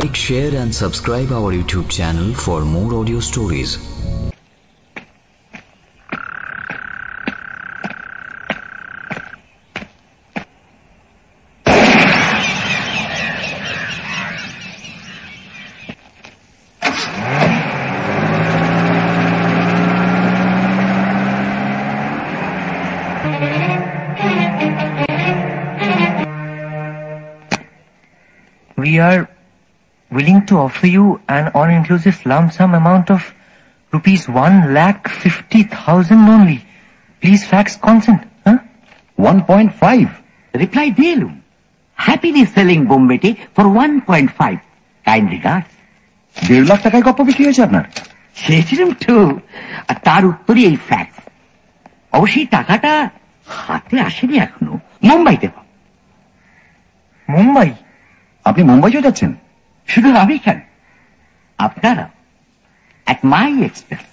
Like, share and subscribe our YouTube channel for more audio stories. We are willing to offer you an all-inclusive lump sum amount of ₹1,50,000 only. Please fax consent. 1.5. Reply দিলুম, happily selling বোম্বেটি for 1.5. Kind regards. 1.5 lakh টাকায় গপ্প বিক্রি হয়েছে আপনার? চেয়েছিলাম তো, আর তার উত্তরই এই fax. অবশ্যই টাকাটা হাতে আসেনি এখনো, মুম্বাইতে পাবো। মুম্বাই? আপনি মুম্বাইও যাচ্ছেন? শুধু আমি কেন, আপনারা at my expense.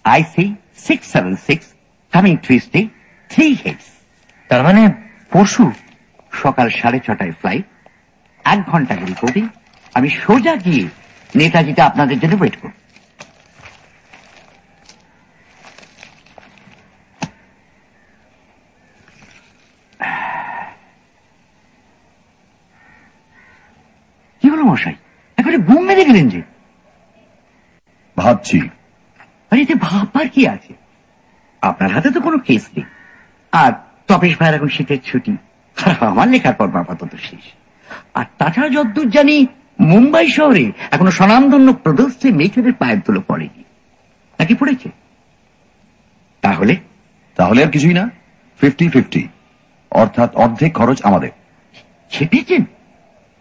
I say 676 coming Tuesday, 3 heads. তার মানে পরশু সকাল 6:30 ফ্লাইট, 1 ঘন্টা রিপোর্টিং। আমি সোজা গিয়ে নেতাজিতে আপনাদের জন্য ওয়েট করব। কি হলো মশাই, একেবারে ঘুম মেরে গেলেন যে? ভাবছি। আরে এতে ভাববার কি আছে? আপনার হাতে তো কোনো কেস নেই, আর তপেশ ভাইয়ের এখন শীতের ছুটি, আমার লেখার পর আপাতত শেষ। আর তাছাড়া যতদূর জানি মুম্বাই শহরে এখনো স্বনামধন্য প্রদর্শী মেয়েদের পায়ের ধুলো পড়েনি, নাকি পড়েছে? তাহলে আর কিছুই না, 50-50, অর্থাৎ অর্ধেক খরচ আমাদের। খেপেছেন?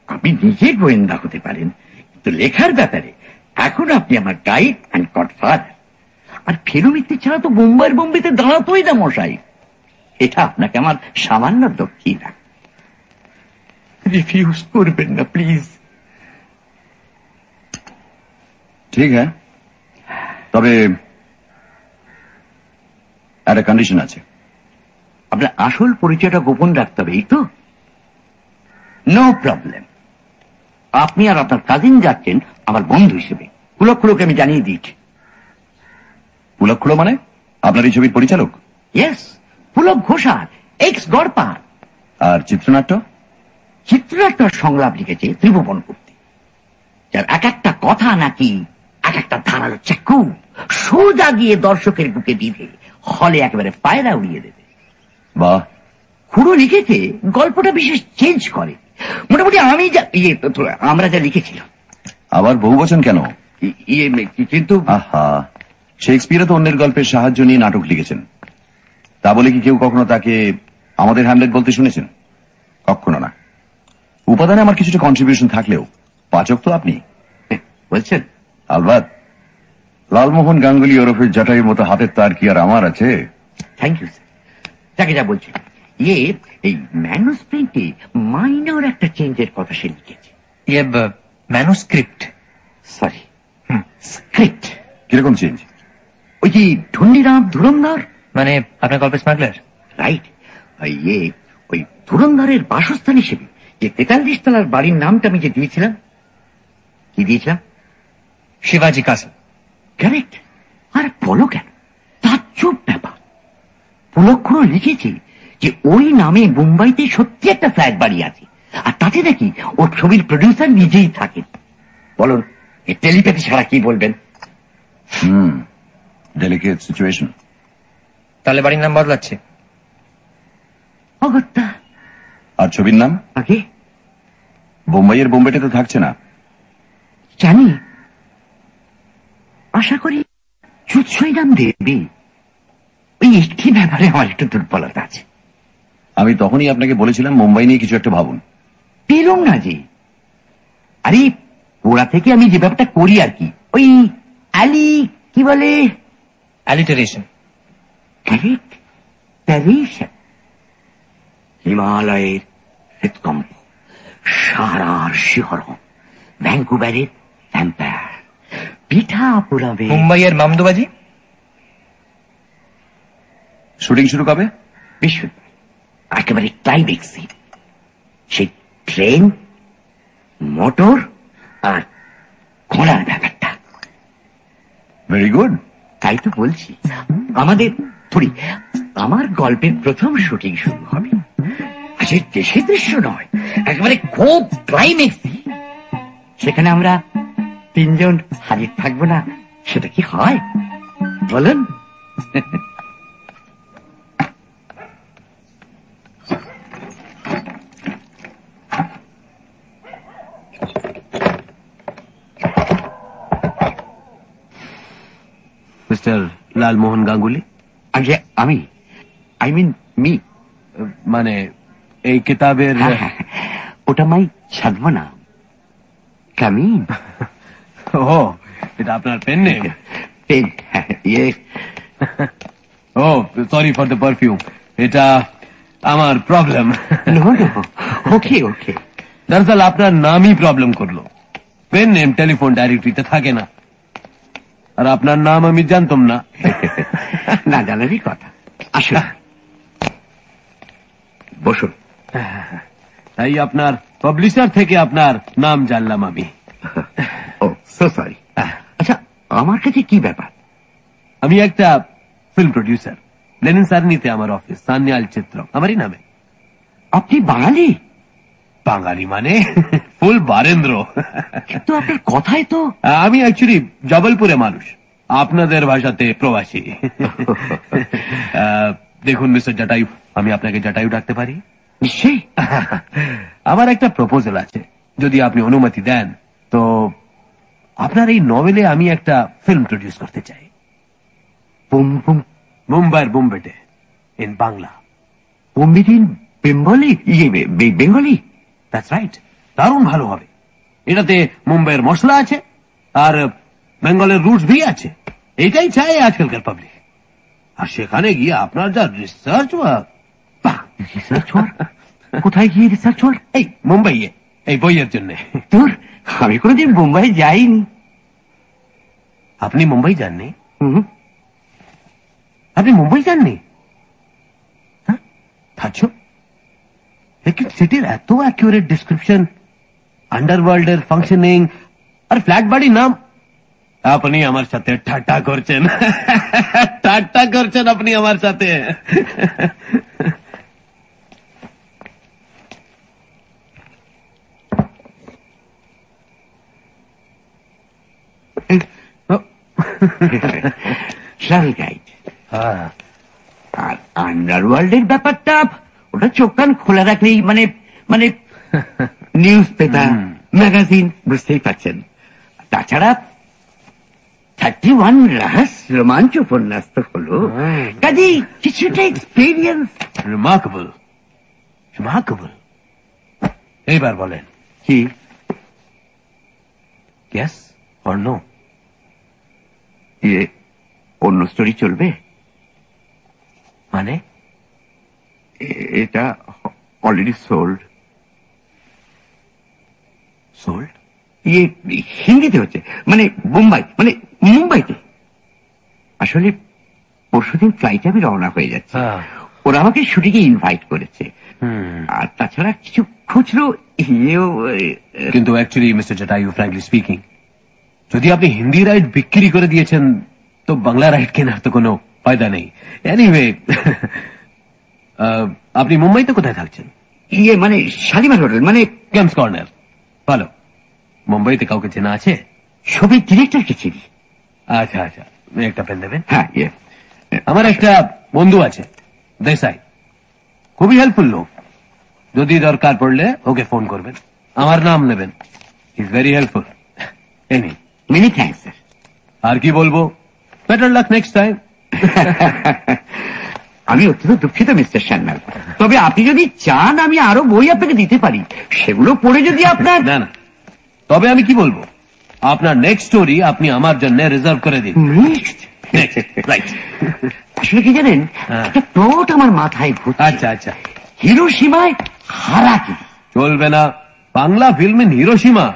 আপনি নিজে গোয়েন্দা হতে পারেন, কিন্তু লেখার ব্যাপারে এখন আপনি আমার গাইড অ্যান্ড গডফাদার। আর ফেরুমিত্তি ছাড়া তো বোম্বেতে দাঁড়াতোই না মশাই। এটা আপনাকে আমার সামান্য দক্ষিণ। রিফিউজ করবেন না প্লিজ। ঠিক হ্যাঁ, তবে একটা কন্ডিশন আছে। আপনার আসল পরিচয়টা গোপন রাখতে হবে, এই তো? No problem. আপনি আর আপনার কাজিন যাচ্ছেন আমার বন্ধু হিসেবে, পুলক আমি জানিয়ে দিচ্ছি। পুলক মানে আপনার এই ছবির পরিচালক? Yes, Pulak Ghoshal, ex Garpar. আর চিত্রনাট্য সংলাপ লিখেছে ত্রিভুবন গুপ্তি, যার এক একটা কথা নাকি এক একটা ধারালো চাকু, সোজা গিয়ে দর্শকের বুকে বিঁধে হলে একেবারে পায়রা উড়িয়ে দেবে। বাহ। খুড়ো লিখেছে গল্পটা বিশেষ চেঞ্জ করে, মোটামুটি আমরা যা লিখেছিলাম। আবার বহুবচন কেন? কিন্তু আহা, শেক্সপিয়ারও তো অন্যের গল্পের সাহায্য নিয়ে নাটক লিখেছেন। তা বলে কি কেউ কখনো তাকে আমাদের হ্যামলেট বলতে শুনেছেন? কখনো না। উপাদানে আমার কিছুটা কন্ট্রিবিউশন থাকলেও পাচক তো আপনি বলছেন। আলবাত, লালমোহন গাঙ্গুলি ওরফের জটাইয়ের মতো হাতের তার কি আর আমার আছে? Thank you sir. যাকে যা বলছি, এই ম্যানুস্ক্রিপ্টে মাইনর একটা চেঞ্জের কথা সে লিখেছে। ম্যানুস্ক্রিপ্ট? Sorry, script. কিরকম চেঞ্জ? ওই যে ঢন্ডিরাম ধুরন্ধর, মানে আপনার গল্পের স্মাগলার? রাইট। ওই ধুরন্ধরের বাসস্থান হিসেবে যে 43 তলার বাড়ির নামটা আমি যে দিয়েছিলাম, কি দিয়েছিলাম? শিবাজি কাসল। কারেক্ট। আর বলো কেন, তার চুপ ব্যাপার। পুলক্ষণ লিখেছে যে ওই নামে মুম্বাইতে সত্যি একটা ফ্ল্যাট বাড়ি আছে, আর তাতে নাকি ওর ছবির প্রডিউসার নিজেই থাকেন। বলুন, টেলিপ্যাথি ছাড়া কি বলবেন? Delicate situation. তাহলে বাড়ির নাম বদলাচ্ছে? অগত্যা। আর ছবির নাম? আগে বোম্বাইয়ের বোম্বেতে তো থাকছে না। জানি, আশা করি চুৎসই নাম দেবে। ওই একটি ব্যাপারে আমার একটু দুর্বলতা আছে। আমি তখনই আপনাকে বলেছিলাম মুম্বাই নিয়ে কিছু একটা ভাবুন। পেলুম না যে। আরে ওরা থেকে আমি যে ব্যাপারটা করি আর কি, ওই কি বলে, অ্যালিটারেশন। কারেক্ট, প্যারিশন। হিমালয়ের হৃৎকম্প, সারার শিহরণ, ভ্যাঙ্কুভারের ভ্যাম্পায়ার, পিঠা পোড়াবে। মুম্বাইয়ের মামদুবাজি। শুটিং শুরু কবে? বৃহস্পতিবার, একেবারে ক্লাইম্যাক্স। সেই ট্রেন, মোটর আর ঘোড়ার ব্যাপারটা। Very good. তাই তো বলছি, আমাদের ধরি আমার গল্পের প্রথম শুটিং শুরু হবে, আজের দেশে দৃশ্য নয়, একেবারে খুব ক্লাইম্যাক্স। সেখানে আমরা 3 জন হাজির থাকবো না, সেটা কি হয় বলেন? মিস্টার লালমোহন গাঙ্গুলি? আমি আই মিন মি, মানে এই কিতাবের ওটা মাই সাধনা। কামিন। ও, এটা আপনার পেন নেম? পেন, ইয়ে। ও, সরি ফর দ্য পারফিউম, এটা আমার প্রবলেম। ওকে ওকে। দরअसल আপনার নামই প্রবলেম করলো। পেন নেম টেলিফোন ডাইরেক্টরিতে থাকে না, আর আপনার নাম আমি জানতাম না। না জানারই কথা। আসুন, বসুন। তাই আপনার পাবলিশার থেকে আপনার নাম জানলাম আমি। ও সো সরি। আচ্ছা, আমার কাছে কি ব্যাপার? আমি একটা ফিল্ম প্রডিউসার, লেনিন সারনিতে আমার অফিস, সান্যাল চিত্র আমারই নামে। আপনি বাঙালি? বাঙালি মানে ফুল বারেন্দ্র। কিন্তু আপনার কথাই তো। আমি অ্যাকচুয়ালি জবলপুরে মানুষ, আপনাদের ভাষাতে প্রবাসী। দেখুন মিস্টার জটায়ু, আমি আপনাকে জটায়ু ডাকতে পারি? নিশ্চয়ই। আমার একটা প্রপোজাল আছে, যদি আপনি অনুমতি দেন তো আপনার এই নভেলে আমি একটা ফিল্ম প্রডিউস করতে চাই। মুম্বাইয়ের বোম্বেটে, ইন বাংলা। বোম্বেট in Bengali? Bengali? That's right, দারুণ ভালো হবে। এটাতে মুম্বাইয়ের মশলা আছে আর বেঙ্গলের রুটস ভি আছে, এটাই চাই আজকালকার পাবলিক। আর সেখানে গিয়ে আপনার যা রিসার্চ ওয়ার্ক। Research work? কোথায় গিয়ে রিসার্চ ওয়ার্ক? এই মুম্বাইয়ে, এই বইয়ের জন্য। তোর, আমি কোনোদিন মুম্বাই যাইনি। আপনি মুম্বাই যাননি? আপনি মুম্বাই যাননি? থাকছো, लेकिन সিটির এত অ্যাকুরেট ডিসক্রিপশন, আন্ডারওয়ার্ল্ডের ফাংশনিং আর ফ্ল্যাট বাড়ি নাম। আপনি আমার সাথে ঠাট্টা করছেন, ঠাট্টা করছেন আপনি আমার সাথে। Travel guide. আর আন্ডারওয়ার্ল্ডের ব্যাপারটা, ওটা চোখ কান খোলা রাখলেই মানে মানে নিউজ পেপার, ম্যাগাজিন, বুঝতেই পারছেন। তাছাড়া 31 রোমাঞ্চ উপন্যাস তো হলো, কাজেই কিছুটা এক্সপিরিয়েন্স। Remarkable, remarkable. এইবার বলেন কি? Yes or no? অন্য স্টোরি চলবে? মানে এটা অলরেডি সোল্ড। সোল্ড? হিন্দিতে হচ্ছে, মানে মুম্বাইতে। আসলে পরশুদিন ফ্লাইটে আমি রওনা হয়ে যাচ্ছি। ওরা আমাকে শুটিংয়ে ইনভাইট করেছে, আর তাছাড়া কিছু খুচরো কিন্তু actually mister Jatayu, frankly speaking, যদি আপনি হিন্দি রাইট বিক্রি করে দিয়েছেন তো বাংলা রাইট কেনার তো কোনো ফায়দা নেই। এনিওয়ে, আপনি মুম্বাইতে কোথায় থাকছেন? মানে শালিমার হোটেল, মানে গেমস কর্নার। ভালো। মুম্বাইতে কাউকে চেনা আছে? ছবির ডিরেক্টরকে চিনি। আচ্ছা আচ্ছা, একটা পেন দেবেন? হ্যাঁ, আমার একটা বন্ধু আছে দেশাই, খুবই হেল্পফুল লোক। যদি দরকার পড়লে ওকে ফোন করবেন, আমার নাম নেবেন। Is very helpful. Any many thanks sir. আর কি বলবো, বেটার লাক নেক্সট টাইম। আমি অত্যন্ত দুঃখিত মিস্টার সান্যাল, তবে আপনি যদি চান আমি আরো বই আপনাকে দিতে পারি, সেগুলো পড়ে যদি আপনার। না না, তবে আমি কি বলবো, আপনার নেক্সট স্টোরি আপনি আমার জন্য রিজার্ভ করে দিন। আসলে কি জানেন, একটা প্লট আমার মাথায় ঘুরছে। আচ্ছা আচ্ছা। হিরোশিমায় হারাকি। চলবে না, বাংলা ফিল্ম ইন হিরোশিমা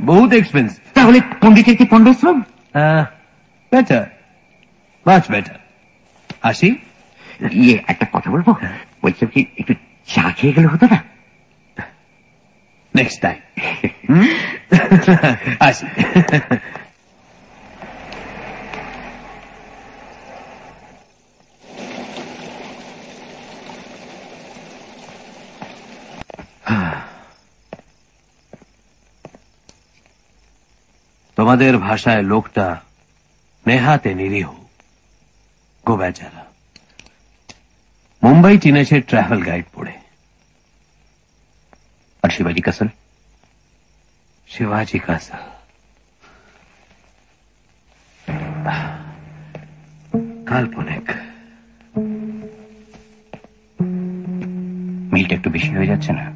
বহুত এক্সপেন্সিভ। তাহলে পণ্ডিতের কি পণ্ডশ্রম? Better, much better. আসি। একটা কথা বলবো, বলছিলাম কি একটু চা খেয়ে গেলে হতো না? নেক্সট টাইম আসি। তোমাদের ভাষায় লোকটা নেহাতে নিরীহ, গোবেচারা। মুম্বাই চিনেছে ট্রাভেল গাইড পড়ে। और शिवाजी कसल? शिवाजी कासल কাল্পনিক। মিলটা একটু বেশি হয়ে যাচ্ছে না?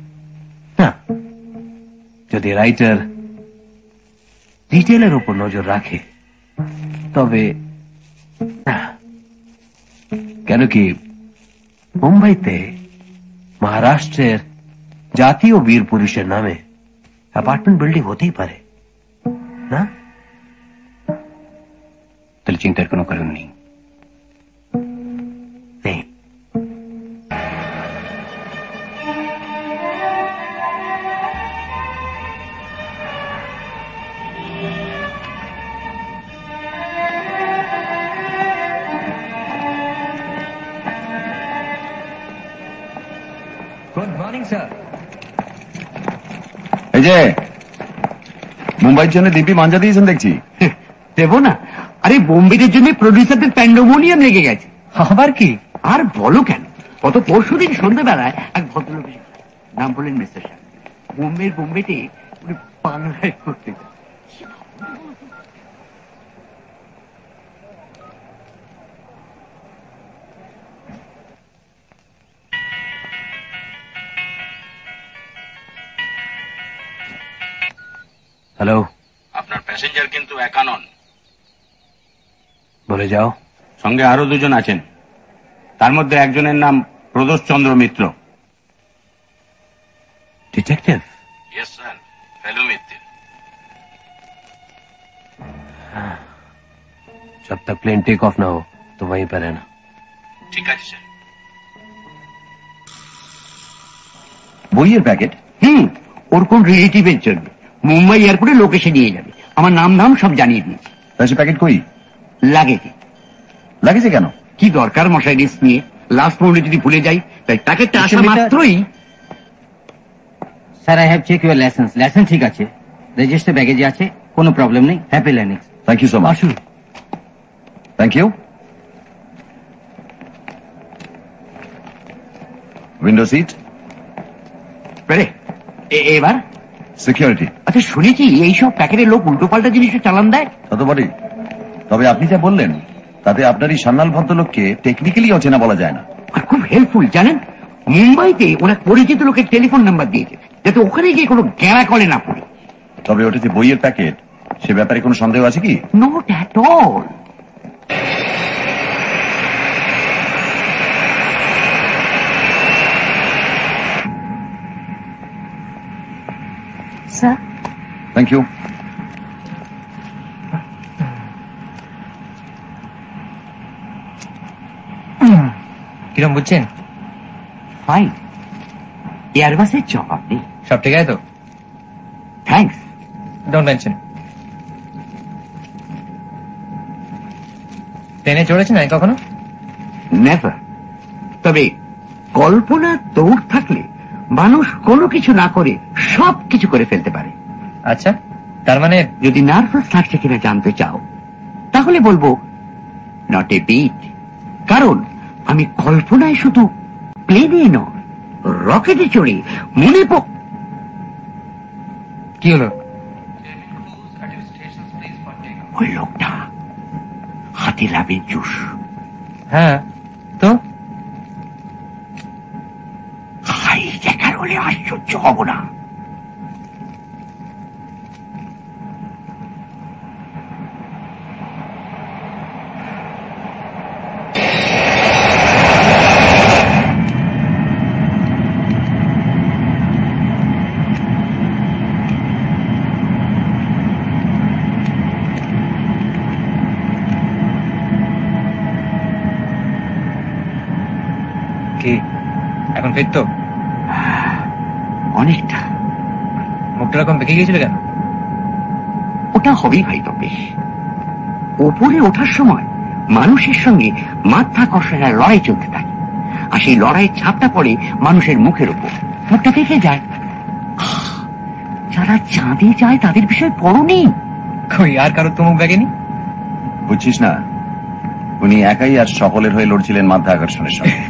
না, যদি রাইটার ডিটেলের উপর নজর রাখে তবে। কেন কি মুম্বাইতে মহারাষ্ট্রের জাতীয় বীর পুরুষের নামে অ্যাপার্টমেন্ট বিল্ডিং হতেই পারে না? তাহলে চিন্তার কোনো কারণ নেই। নেই। Good morning sir. এই যে মুম্বাইয়ের জন্য দিব্যি মাঞ্জা দিয়েছেন দেখছি। দেবো না? আরে বোম্বের জন্য প্রডিউসারদের প্যান্ডোমোনিয়াম লেগে গেছে। আবার কি? আর বলো কেন, গত পরশুদিন সন্ধ্যাবেলায় এক ভদ্রলোক এসে, নাম বললেন মিস্টার শাহ, বোম্বেতে উনি বাংলায় করতে চান। হ্যালো, আপনার প্যাসেঞ্জার কিন্তু একা নন, বলে যাও। সঙ্গে আরো দুজন আছেন। তার মধ্যে একজনের নাম প্রদোষ চন্দ্র মিত্র। ডিটেকটিভ? ইয়েস স্যার, ফেলু মিত্র। जब तक प्लेन टेक ऑफ ना हो तो वहीं पर रहना। ঠিক আছে স্যার। বইয়ের প্যাকেট? ওর কোন রিলেটিভের জন্য মুম্বাই এয়ারপোর্টে লোক এসে নিয়ে যাবে। আমার নাম ধাম সব জানিয়ে দিয়েছি। তা সে প্যাকেট কই? লাগেছে। লাগেছে কেন? কি দরকার মশাই রিস্ক নিয়ে? লাস্ট মোমেন্টে যদি ভুলে যাই, তাই প্যাকেটটা আসা মিটার- মাত্রই। Sir, I have check your license. License ঠিক আছে, রেজিস্টার ব্যাগেজে আছে, কোনো প্রবলেম নেই। Happy landing. Thank you so much. আসুন। Thank you. উইন্ডো সিট, এবার সিকিউরিটি। আচ্ছা, শুনেছি এইসব প্যাকেটের লোক উল্টো পাল্টা জিনিসটা চালান দেয়। তত বটেই। তবে আপনি যা বললেন তাতে আপনার এই সান্নাল ভদ্রলোককে টেকনিক্যালি অচেনা বলা যায় না। আর খুব হেল্পফুল জানেন, মুম্বাইতে ওনার পরিচিত লোকের টেলিফোন নাম্বার দিয়েছে, যাতে ওখানে গিয়ে কোনো গ্যাঁড়া কলে না পড়ে। তবে ওটা যে বইয়ের প্যাকেট সে ব্যাপারে কোনো সন্দেহ আছে কি? Not at all. Sir, thank you. কিরম বুঝছেন? ফাইন, এয়ারবাসের জবাব নেই। সব ঠিক আছে তো? থ্যাঙ্কস। Don't mention. ট্রেনে চড়েছেন না কখনো? নেভার। তবে কল্পনা দৌড় থাকলে মানুষ কোনো কিছু না করে সব কিছু করে ফেলতে পারে। আচ্ছা, তার মানে যদি নার্ভাস লাগছে কিনা জানতে চাও, তাহলে বলবো নট এ বিট। কারণ আমি কল্পনায় শুধু প্লেনে নয়, রকেটে চড়ে মনে কি হলো? ওই লোকটা হাতে লাভের জুস। হ্যাঁ তো হাই দেখার হলে আশ্চর্য হব না। কি এখন ফিরতো? অনেকটা। মুখটা এরকম বেঁকে গিয়েছিল কেন? ওটা হবেই ভাই তপেশ। ওপরে ওঠার সময় মানুষের সঙ্গে মাধ্যাকর্ষণের লড়াই চলতে থাকে, আর সেই লড়াইয়ের ছাপটা পড়ে মানুষের মুখের উপর, মুখটা দেখে যায়। যারা চাঁদে যায় তাদের বিষয়ে পড়োনি? কই আর কারোর তো মুখ বেঁকেনি? বুঝছিস না, উনি একাই আর সকলের হয়ে লড়ছিলেন মাধ্যাকর্ষণের সঙ্গে।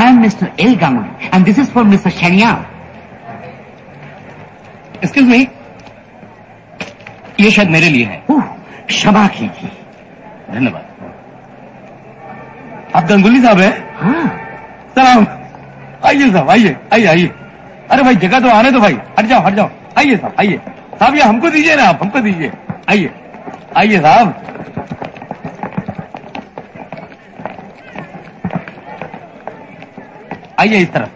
I am Mr. L. Ganguly, and this is for Mr. Shanial. Excuse me, ये शायद मेरे लिए है। ओह, क्षमा कीजिए। धन्यवाद। आप गंगुली साहब हैं? हाँ, सलाम। आइए साहब, आइए आइए आइए। अरे भाई जगह तो आने दो भाई, हट जाओ हट जाओ। आइए साहब आइए। साहब ये हमको दीजिए ना, आप हमको दीजिए। आइए आइए साहब। आइए इस तरफ।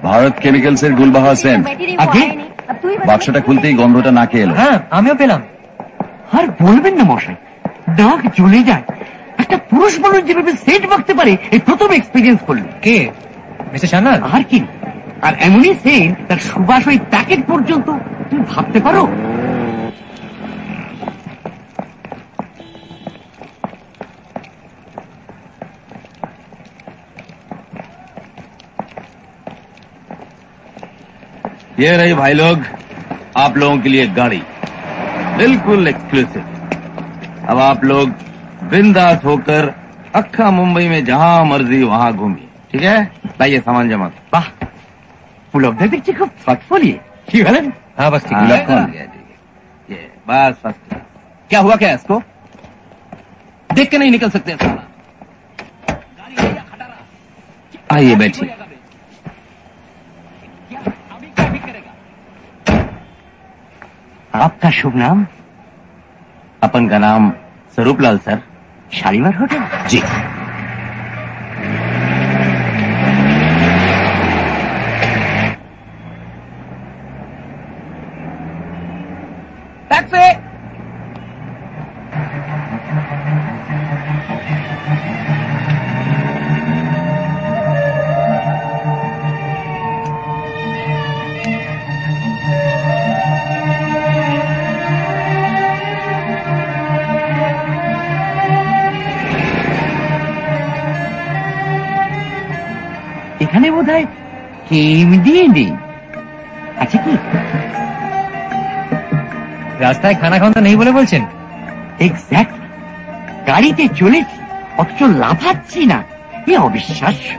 ভারত কেমিক্যালস এর গুলবাহা সেন্ট। আগে বাক্সটা খুলতেই গন্ধটা নাকে এলো। হ্যাঁ, আমিও পেলাম। আর বলবেন না মশাই, নাক জ্বলে যায়। একটা পুরুষ মানুষ যেভাবে সেট মাখতে পারে এই প্রথম এক্সপিরিয়েন্স করলো। কে? মিস্টার সান্যাল? আর কি, আর এমনই সেন্ট তার সুবাস ওই প্যাকেট পর্যন্ত, তুমি ভাবতে পারো? ये रही भाई लोग आप लोगों के लिए गाड़ी, बिल्कुल एक्सक्लूसिव। अब आप लोग बिंदास होकर अक्खा मुंबई में जहां मर्जी वहां घूमिए, ठीक है? लाइए सामान जमा। বাহ, পুলকদা দেখছি খুব ফটফলিয়ে। কি বলেন? হ্যাঁ, বাস ঠিক। हाँ, ठीक है, ठीक है। ये बस बस। क्या हुआ क्या इसको? देख के नहीं निकल सकते साला। आइए बैठिए। आपका शुभ नाम? अपन का नाम स्वरूपलाल सर। शालीमार होटल? जी। टैक्सी। এখানে বোধহয় কেম দিয়ে নেই, আছে কি? রাস্তায় খানা খাওয়া নেই বলে বলছেন? এক্স্যাক্টলি। গাড়িতে চলেছি অথচ লাফাচ্ছি না, এ অবিশ্বাস্য।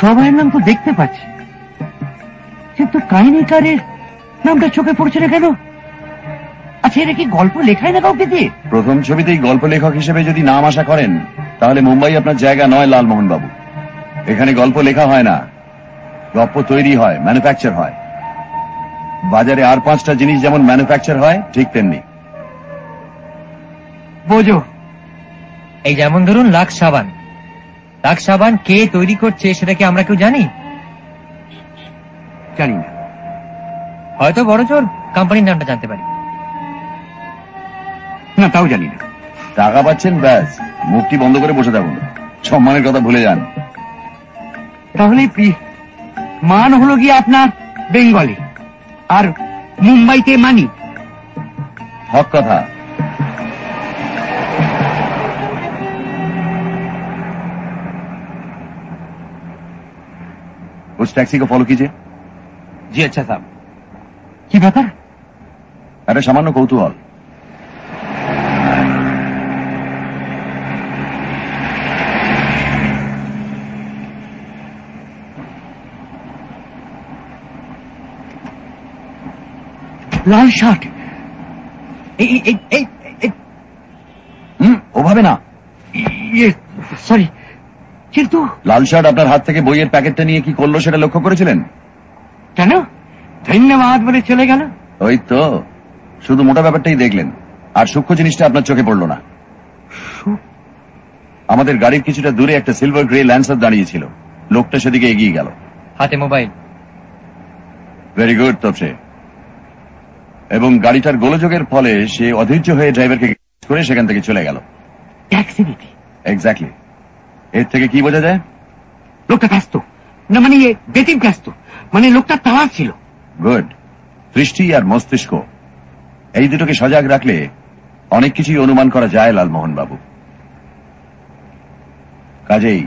সবাই নাম তো দেখতে পাচ্ছি, কিন্তু কাহিনীকারের নামটা চোখে পড়ছে না কেন? আচ্ছা, এরা কি গল্প লেখায় না কাউকে দিয়ে? প্রথম ছবিতেই গল্প লেখক হিসেবে যদি নাম আশা করেন, তাহলে মুম্বাই আপনার জায়গা নয় লালমোহন বাবু। এখানে গল্প লেখা হয় না, গল্প তৈরি হয়, ম্যানুফ্যাকচার হয়। বাজারে আর 5টা জিনিস যেমন ম্যানুফ্যাকচার হয়, ঠিক তেমনি। বোঝো, এই যেমন ধরুন লাক্স সাবান। লাক্স সাবান কে তৈরি করছে সেটা কি আমরা কেউ জানি? জানি না। হয়তো বড় জোর কোম্পানির নামটা জানতে পারি। না, তাও জানি না। টাকা পাচ্ছেন, ব্যাস মুখটি বন্ধ করে বসে থাকুন, সম্মানের কথা ভুলে যান। তাহলে মান হলো গিয়ে আপনার বেঙ্গলি, আর মুম্বাইতে মানি। হক কথা। उस टैक्सी को फॉलो कीजिए। जी अच्छा साहब। কি ব্যাপার? একটা সামান্য কৌতূহল। লাল শার্ট, ওভাবে না। সরি, কিন্তু লাল শার্ট আপনার হাত থেকে বইয়ের প্যাকেটটা নিয়ে কি করলো সেটা লক্ষ্য করেছিলেন? কেন ধন্যবাদ বলে চলে গেল? ওই তো, শুধু মোটা ব্যাপারটাই দেখলেন, আর সূক্ষ্ম জিনিসটা আপনার চোখে পড়লো না। আমাদের গাড়ির কিছুটা দূরে একটা সিলভার গ্রে ল্যান্সার দাঁড়িয়েছিল, লোকটা সেদিকে এগিয়ে গেল, হাতে মোবাইল। ভেরি গুড তপসে। এবং গাড়িটার গোলযোগের ফলে সে অধৈর্য হয়ে ড্রাইভারকে করে সেখান থেকে চলে গেল। ট্যাক্সি দিতে? এক্স্যাক্টলি। এর থেকে কি বোঝা যায়? লোকটা ব্যস্ত, না মানে বেতিম ব্যস্ত, মানে লোকটা তাড়া ছিল। গুড। দৃষ্টি আর মস্তিষ্ক এই দুটোকে সজাগ রাখলে অনেক কিছুই অনুমান করা যায় লালমোহন বাবু। কাজেই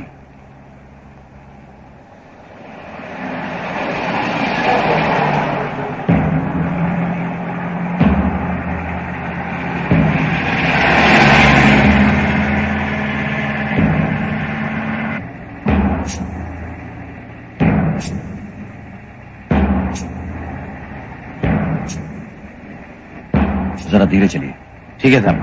जरा धीरे चलिए। ठीक है साहब।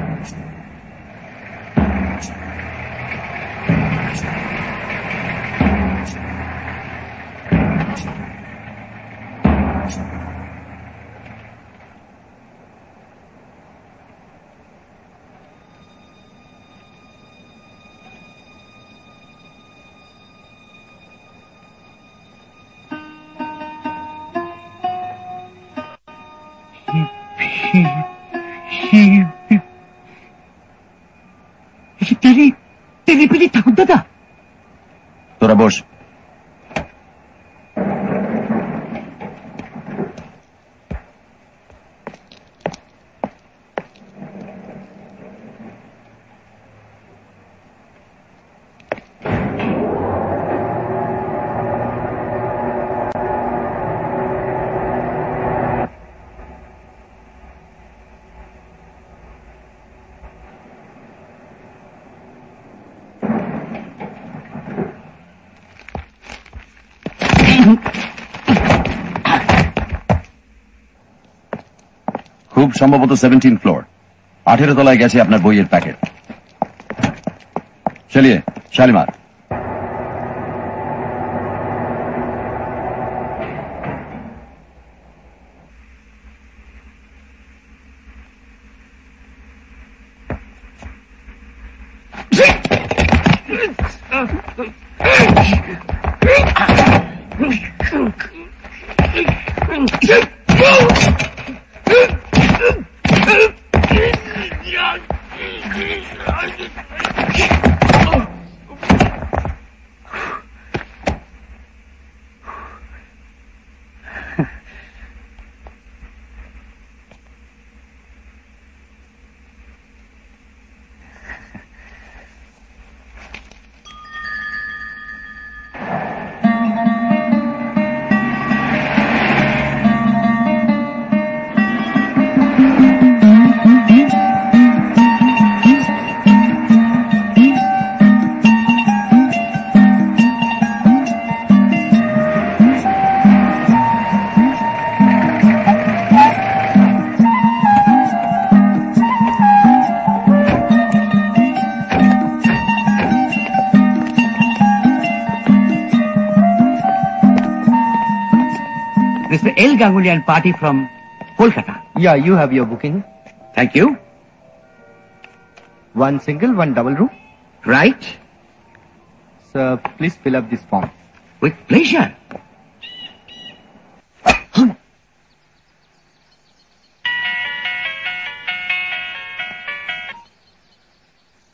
तेरी पीली ठाकुर दादा। তোরা বস। খুব সম্ভবত 17 ফ্লোর, 18 তলায় গেছে আপনার বইয়ের প্যাকেট। চলিয়ে Shalimar. Mr. L. Ganguly and party from Kolkata. Yeah, you have your booking. Thank you. One single, one double room. Right. Sir, please fill up this form. With pleasure.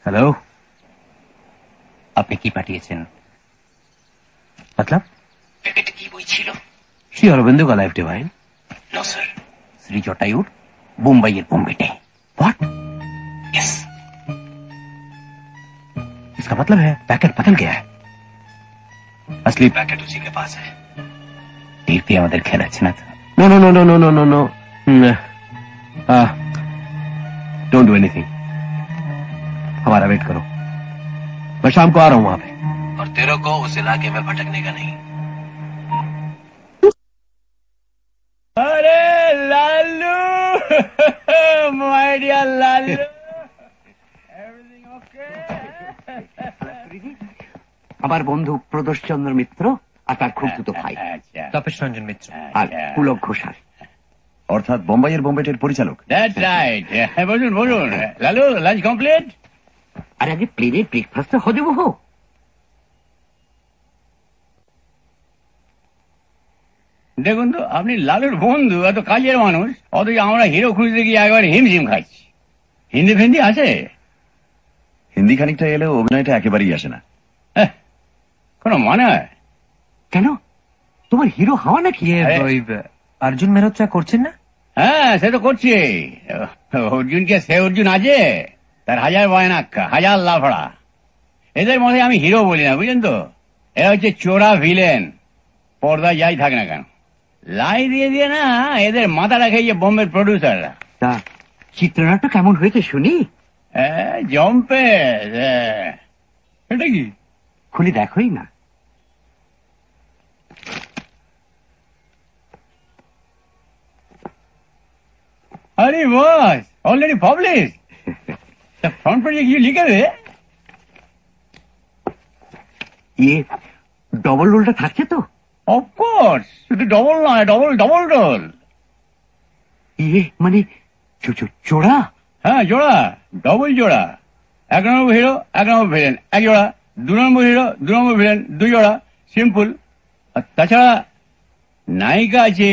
Hello, আপনি কি পাঠিয়েছেন? मतलब প্যাকেটে কি বই ছিল? श्री अरविंदो का life divine. No sir, Shri जटायुर मुंबई बॉम्बे। व्हाट? यस। इसका मतलब है पैकेट बदल गया है। असली पैकेट उसी के पास है। टीपी আমাদের খেলাচ্ছে না তো? No no no no no no no no, don't do anything. हमारा वेट करो, मैं शाम को आ रहा हूं वहां पे। और तेरे को उस इलाके में भटकने का नहीं। अरे लालू माय डियर আমার বন্ধু প্রদোষ চন্দ্র মিত্র আর তার খুব দুটো ভাই, আচ্ছা তপেশ রঞ্জন মিত্র। আর পুলক ঘোষাল। অর্থাৎ বোম্বাইয়ের বোম্বেটের পরিচালক। That's right. বলুন বলুন লালু, লাঞ্চ কমপ্লিট? আর আগে প্লেনের ব্রেকফাস্ট হতে বহু। দেখুন তো, আপনি লালুর বন্ধু, এত কাজের মানুষ, অথচ আমরা হিরো খুঁজতে গিয়ে একবার হিমশিম খাচ্ছি। হিন্দি ফিন্দি আছে? হিন্দি খানিকটা এলেও অভিনয়টা একেবারেই আসে না। কোনো মানে হয়? কেন, তোমার হিরো হওয়া নাকি? ওই অর্জুন মেহরোত্রা করছেন না? হ্যাঁ, সে তো করছে। অর্জুনকে সে অর্জুন আছে, তার হাজার বয়নাক্কা, হাজার লাফড়া। এদের মধ্যে আমি হিরো বলি না, বুঝলেন তো। এরা হচ্ছে চোরা ভিলেন, পর্দায় যাই থাক না কেন। লাই দিয়ে দিয়ে না এদের মাথাটা খেয়ে বোম্বের প্রডিউসাররা। তা চিত্রনাট্য কেমন হয়েছে শুনি? জম্পে। এটা কি? খুলে দেখোই না। আরে বস, অলরেডি পাবলিশ। ফ্রন্ট পেজে কিছু লিখে দে। ইয়ে ডবল রোলটা থাকছে তো? অফকোর্স, শুধু ডবল নয়, ডবল ডবল রোল। ইয়ে মানে জোড়া? হ্যাঁ, জোড়া, ডবল জোড়া। 1 নম্বর হিরো, 1 নম্বর ভিলেন, 1 জোড়া। 2 নম্বর হিরো, 2 নম্বর ভিলেন, 2 জোড়া। সিম্পল। আর তাছাড়া নায়িকা আছে,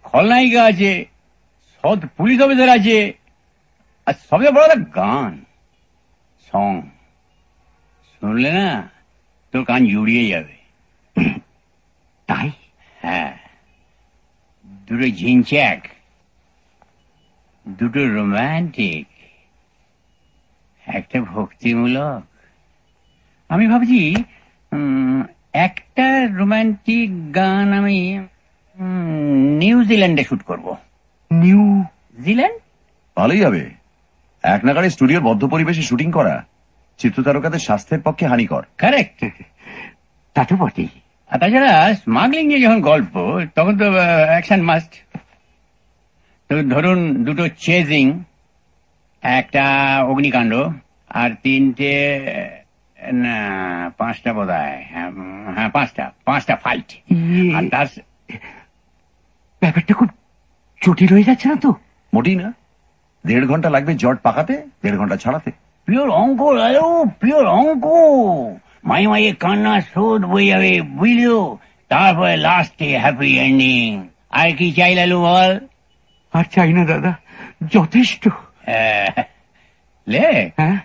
খলনায়িকা আছে, সৎ পুলিশ অফিসার আছে, আর সবচেয়ে বড় গান, সং। শুনলে না তোর কান জুড়িয়ে যাবে। তাই? হ্যাঁ, দুটো ঝিনচ্যাক, দুটো রোমান্টিক, একটা ভক্তিমূলক। আমি ভাবছি একটা রোমান্টিক গান আমি নিউজিল্যান্ডে শুট করব। নিউজিল্যান্ড? ভালোই হবে। এক নাগাড়ে স্টুডিওর বদ্ধ পরিবেশে শুটিং করা চিত্রতারকাদের স্বাস্থ্যের পক্ষে হানিকর। কারেক্ট। তা তো বটেই। আর তাছাড়া স্মাগলিং নিয়ে যখন গল্প, তখন তো অ্যাকশন মাস্ট। তো ধরুন দুটো চেজিং, একটা অগ্নিকাণ্ড, আর 3টে না 5টা বোধ হয়, হ্যাঁ 5টা ফাইট। আর তার ব্যাপারটা খুব জটিল হয়ে যাচ্ছে না তো? মোটেই না। 1.5 ঘন্টা লাগবে জট পাকাতে, 1.5 ঘন্টা ছাড়াতে। পিওর অঙ্ক লালু, পিওর অঙ্ক। মাই মাইয়ে কান্না শোধ বই যাবে, বুঝলো? তারপরে লাস্টে হ্যাপি এন্ডিং। আর কি চাই লালু বল? আর চাই না দাদা, যথেষ্ট। লে হ্যাঁ,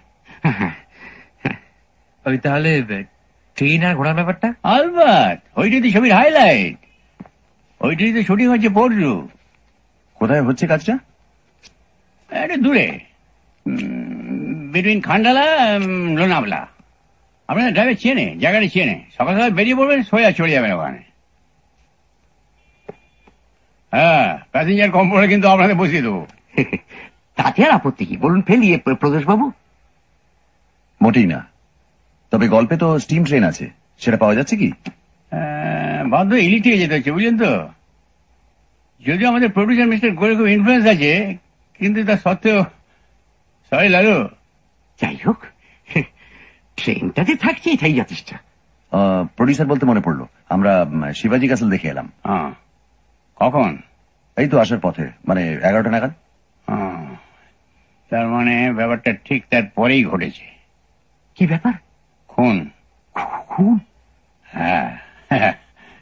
ওই তাহলে ট্রেন আর ঘোড়ার ব্যাপারটা? আলবাত, ওইটাই তো ছবির হাইলাইট। ওইটাই তো শুটিং হচ্ছে পরশু। কোথায় হচ্ছে কাজটা? একটু দূরে, বিটুইন খান্ডালা লোনাভলা। আপনাদের ড্রাইভার চেনে, জায়গাটা চেনে। সকাল সকাল বেরিয়ে পড়বেন, সোজা চলে যাবেন ওখানে। হ্যাঁ, প্যাসেঞ্জার কম পড়ে কিন্তু আপনাদের বসিয়ে দেবো। তাতে আর আপত্তি কি? বলুন ফেলিয়ে প্রদেশ বাবু। মোটেই না। তবে গল্পে তো স্টিম ট্রেন আছে, সেটা পাওয়া যাচ্ছে কি? বাধ্য ইলেকট্রিকে যেতে হচ্ছে, বুঝলেন তো। যদিও আমাদের প্রডিউসার মিস্টার গোলে খুব ইনফ্লুয়েন্স আছে, কিন্তু তা সত্ত্বেও সরি লালু। যাই হোক, ট্রেনটাতে থাকছে, এটাই যথেষ্ট। প্রডিউসার বলতে মনে পড়লো, আমরা শিবাজি ক্যাসেল দেখে এলাম। কখন? এই তো আসার পথে, মানে 11টা নাগাদ। তার মানে ব্যাপারটা ঠিক তার পরেই ঘটেছে। কি ব্যাপার? খুন। খুন? হ্যাঁ,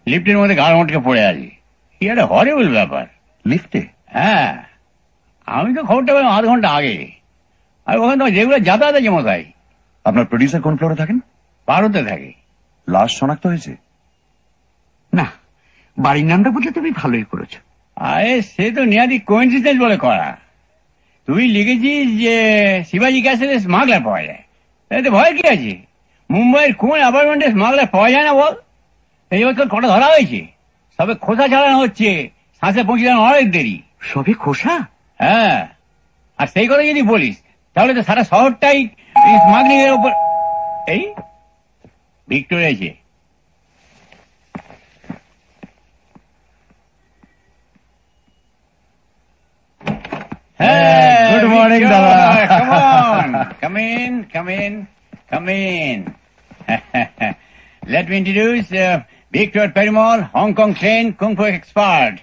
লিফটের মধ্যে গাড় মটকে পড়ে আছি। কি একটা হরিবল ব্যাপার। লিফটে? হ্যাঁ, আমি তো খবরটা পেলাম 1/2 ঘন্টা আগে। আর ওখানে তো যেগুলো যাতায়াত আছে মশাই। আপনার প্রডিউসার কোন ফ্লোরে থাকেন? 12তে থাকে। লাশ শনাক্ত হয়েছে? না, বাড়ির নামটা বললে তুমি ভালোই করেছো। আরে সে তো নিয়াদি কোইন্সিডেন্স বলে করা। তুই লিখেছিস যে শিবাজি ক্যাসেলে স্মাগলার পাওয়া যায়, এতে ভয় কি আছে? মুম্বাইয়ের কোন অ্যাপার্টমেন্টে স্মাগলার পাওয়া যায় না বল? এই বছর কটা ধরা হয়েছে, সবে খোসা ছাড়ানো হচ্ছে, শ্বাসে পৌঁছানো অনেক দেরি। সবে খোসা? হ্যাঁ, আর সেই কথা যদি বলিস তাহলে তো সারা শহরটাই স্মাগলিং এর উপর। এই ভিক্টর এসে। গুড মর্নিং দাদা। Come in. Let me introduce Victor Perumal, Hong Kong trained Kung Fu expert.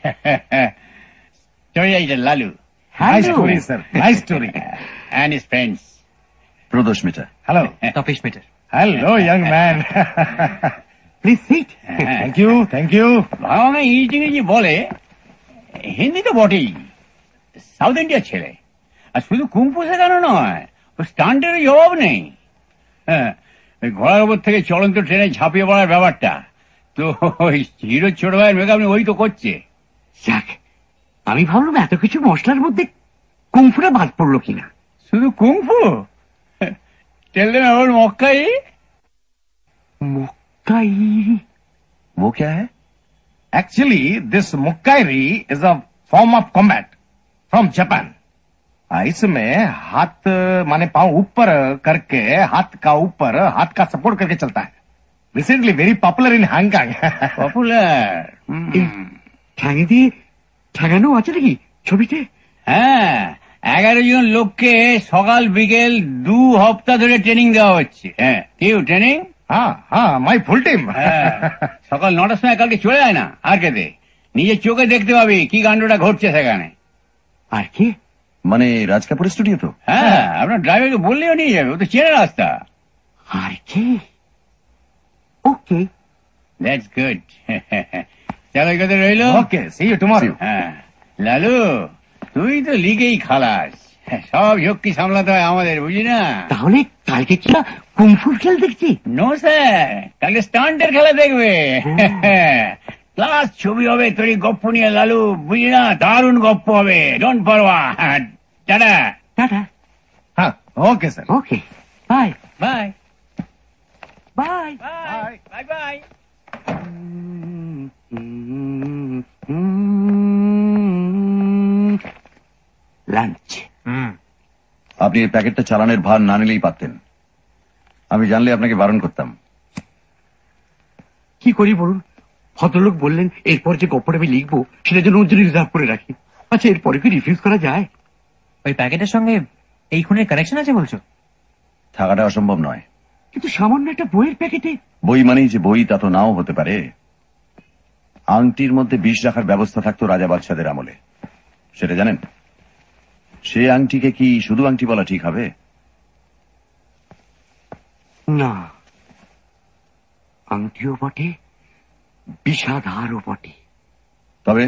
Story writer Lalu. Nice story, sir. Nice story. And his friends. Pradosh Mitter. Hello. Tapesh Mitter. Hello, young man. Please sit. Thank you. Thank you. ভাঙা ইংরেজি বলে, হিন্দি তো বটেই, south ইন্ডিয়ার ছেলে। আর শুধু kung fu শেখানো নয়, ও স্টান্টের জবাব নেই। হ্যাঁ, ওই ঘোড়ার উপর থেকে চলন্ত ট্রেনে ঝাঁপিয়ে পড়ার ব্যাপারটা, তো ওই হিরো ছোট ভাইয়ের মেকআপ ওই তো করছে। যাক, আমি ভাবলাম এত কিছু মশলার মধ্যে কুংফুটা বাদ পড়লো কিনা। শুধু kung fu? Tell them about Makkai. Makkai? वो क्या है? Actually, this Mokkairi is a form of combat from Japan. इसमें हाथ माने पांव ऊपर करके हाथ का सपोर्ट करके चलता है. Recently very popular in Hong Kong. Popular. ঠ্যাং দিয়ে ঠেকানো আছে নাকি ছবিতে? হ্যাঁ, 11 জন লোককে সকাল বিকেল 2 সপ্তাহ ধরে ট্রেনিং দেওয়া হচ্ছে। হ্যাঁ, কেউ ট্রেনিং? हाँ, my full team. সকাল 9টার সময় কালকে চলে যায় না আর কেতে, নিজের চোখে দেখতে পাবি কি কাণ্ডটা ঘটছে সেখানে। আর কি? মানে রাজ কাপুরের স্টুডিও তো? হ্যাঁ, আপনার ড্রাইভারকে বললেও নিয়ে যাবে, ও তো চেনে রাস্তা। আর কি? ওকে, দ্যাটস গুড। চলো এই কথা রইল। Okay, see you tomorrow. হ্যাঁ, লালু তুই তো লিগেই খালাস, সব ঝক্কি সামলাতে হয় আমাদের, বুঝি না? তাহলে কালকে কি কুংফুর খেল দেখছি? নো স্যার, কালকে স্টান্টের খেলা দেখবে। ক্লাস ছবি হবে তোর গপ্প নিয়ে লালু, বুঝি না? দারুণ গপ্প হবে, ডোন্ট পারওয়া। টাটা। টাটা। हाँ, okay sir. Okay, bye bye bye. Bye bye bye. Lunch. আপনি এই প্যাকেটটা চালানের ভার না নিলেই পারতেন, আমি জানলে আপনাকে বারণ করতাম। কি করি বলুন? ভদ্রলোক বললেন এরপর যে গপ্পটা আমি লিখবো সেটার জন্য ওর জন্য রিজার্ভ করে রাখি। আচ্ছা, এরপরে কি রিফিউজ করা যায়? ওই প্যাকেটের সঙ্গে এই খুনের কানেকশন আছে বলছো? থাকাটা অসম্ভব নয়। কিন্তু সামান্য একটা বইয়ের প্যাকেটে। বই মানেই যে বই তা তো নাও হতে পারে। আংটির মধ্যে বিষ রাখার ব্যবস্থা থাকতো রাজা বাদশাদের আমলে, সেটা জানেন? সে আংটিকে কি শুধু আংটি বলা ঠিক হবে? না, আংটিও বটে, বিষাধারও বটে। তবে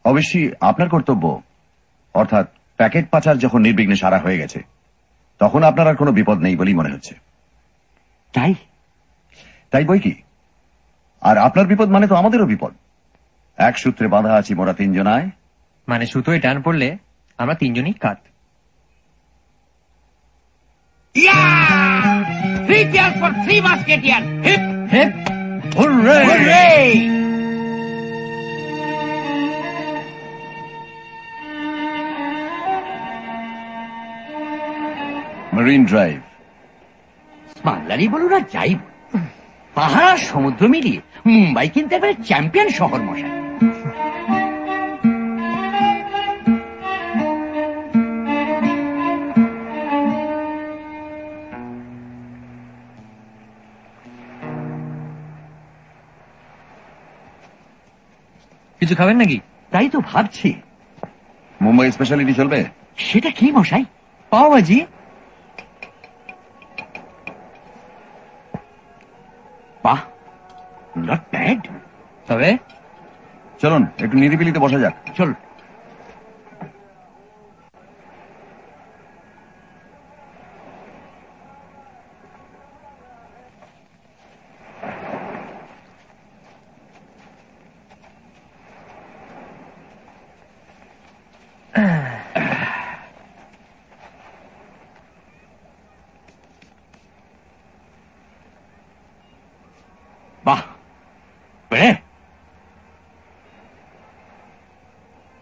অবশ্যই আপনার কর্তব্য, অর্থাৎ প্যাকেট পাচার যখন নির্বিঘ্নে সারা হয়ে গেছে তখন আপনার আর কোনো বিপদ নেই বলেই মনে হচ্ছে। তাই? তাই বই কি? আর আপনার বিপদ মানে তো আমাদেরও বিপদ। এক সূত্রে বাঁধা আছি মোরা তিনজনায়। মানে সুতোয় টান পড়লে আমরা তিনজনই কাত। Three cheers for 3 musketeers. Hip হ্যাঁ, hooray! Hooray! Marine Drive. বাংলারই বলুন আর যাই বলুন, পাহাড় সমুদ্র মিলিয়ে মুম্বাই কিন্তু এবারে চ্যাম্পিয়ন শহর মশাই। কিছু খাবেন নাকি? তাই তো ভাবছি। মুম্বাই স্পেশালিটি চলবে? সেটা কি মশাই? পাও ভাজি। বাহ, নট ব্যাড। তবে চলুন একটু নিরিবিলিতে বসা যাক। চল। বাহ, বেড়ে।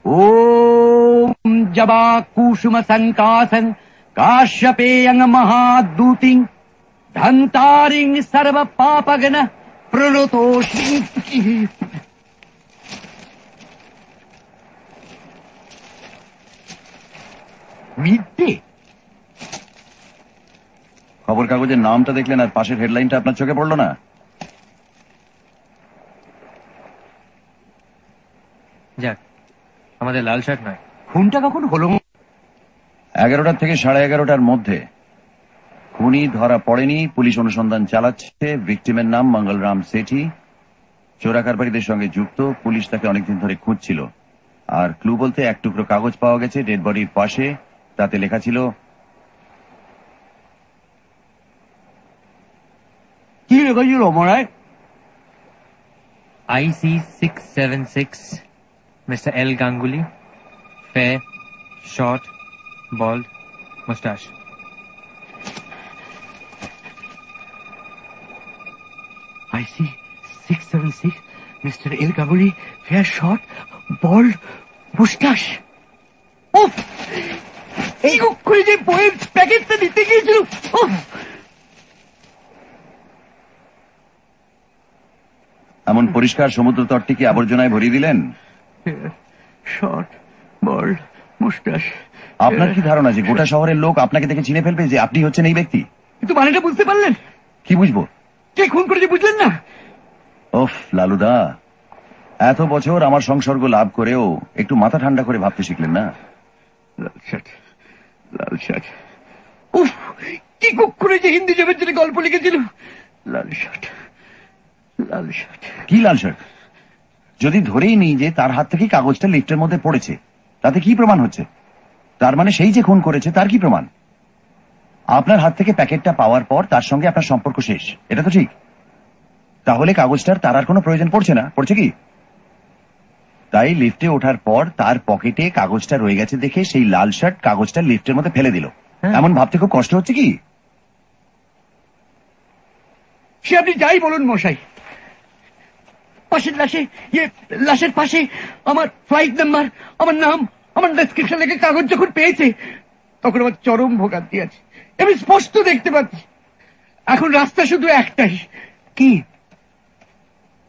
ওম জবা কুসুম সংকাসং কাশ্যপেয়ং মহাদূতিং ধন্তারিং সর্ব পাপগণ প্রণতোষি। মিডডে? খবর খবর কাগজের নামটা দেখলেন আর পাশের হেডলাইনটা আপনার চোখে পড়লো না? যাক, আমাদের লাল শার্ট নয়। খুনটা কখন হলো? 11টা থেকে 11:30টার মধ্যে। খুনি ধরা পড়েনি, পুলিশ অনুসন্ধান চালাচ্ছে। ভিকটিমের নাম মঙ্গলরাম সেঠি, চোরা কারবারিদের সঙ্গে যুক্ত। পুলিশ তাকে অনেকদিন ধরে খুঁজছিল। আর ক্লু বলতে এক টুকরো কাগজ পাওয়া গেছে ডেড বডির পাশে, তাতে লেখা ছিল কি লেখা ছিল মরায়? IC 676, Mr. L. Ganguly, fair, short, bald, mustache. IC 676, Mr. L. Ganguly, fair, short, bald, mustache. উফ! এই করে যে বইয়ের প্যাকেটটা দিতে গিয়েছিল, উফ! এমন পরিষ্কার সমুদ্র তটটিকে আবর্জনায় ভরিয়ে দিলেন। শর্ট, বল্ড, মুস্টাশ। আপনার কি ধারণা যে গোটা শহরের লোক আপনাকে দেখে চিনে ফেলবে যে আপনি হচ্ছেন এই ব্যক্তি? কিন্তু মানেটা বুঝতে পারলেন? কি বুঝবো? কে খুন করেছে বুঝলেন না? ওফ লালুদা, এত বছর আমার সংসর্গ লাভ করেও একটু মাথা ঠান্ডা করে ভাবতে শিখলেন না? লাল শার্ট, লাল শার্ট। উফ! কি করে যে হিন্দি জবের জন্য গল্প লিখেছিল। লাল শার্ট, লাল শার্ট। কি লাল শার্ট? যদি ধরেই নিই যে তার হাত থেকে কাগজটা লিফটের মধ্যে পড়েছে, তাতে কি প্রমাণ হচ্ছে? তার মানে সেই যে খুন করেছে তার কি প্রমাণ? আপনার হাত থেকে প্যাকেটটা পাওয়ার পর তার সঙ্গে আপনার সম্পর্ক শেষ, এটা তো ঠিক। তাহলে কাগজটার তার আর কোনো প্রয়োজন পড়ছে না, পড়ছে কি? তাই লিফটে ওঠার পর তার পকেটে কাগজটা রয়ে গেছে দেখে সেই লাল শার্ট কাগজটা লিফটের মধ্যে ফেলে দিল। এমন ভাবতে খুব কষ্ট হচ্ছে কি? সে আপনি যাই বলুন মশাই, পাশের লাশের পাশে আমার ফ্লাইট নাম্বার, আমার নাম, আমার ডেসক্রিপশন লেখে কাগজ যখন পেয়েছে তখন আমার চরম ভোগান্তি আছে। আমি স্পষ্ট দেখতে পাচ্ছি। এখন রাস্তা শুধু একটাই। কি?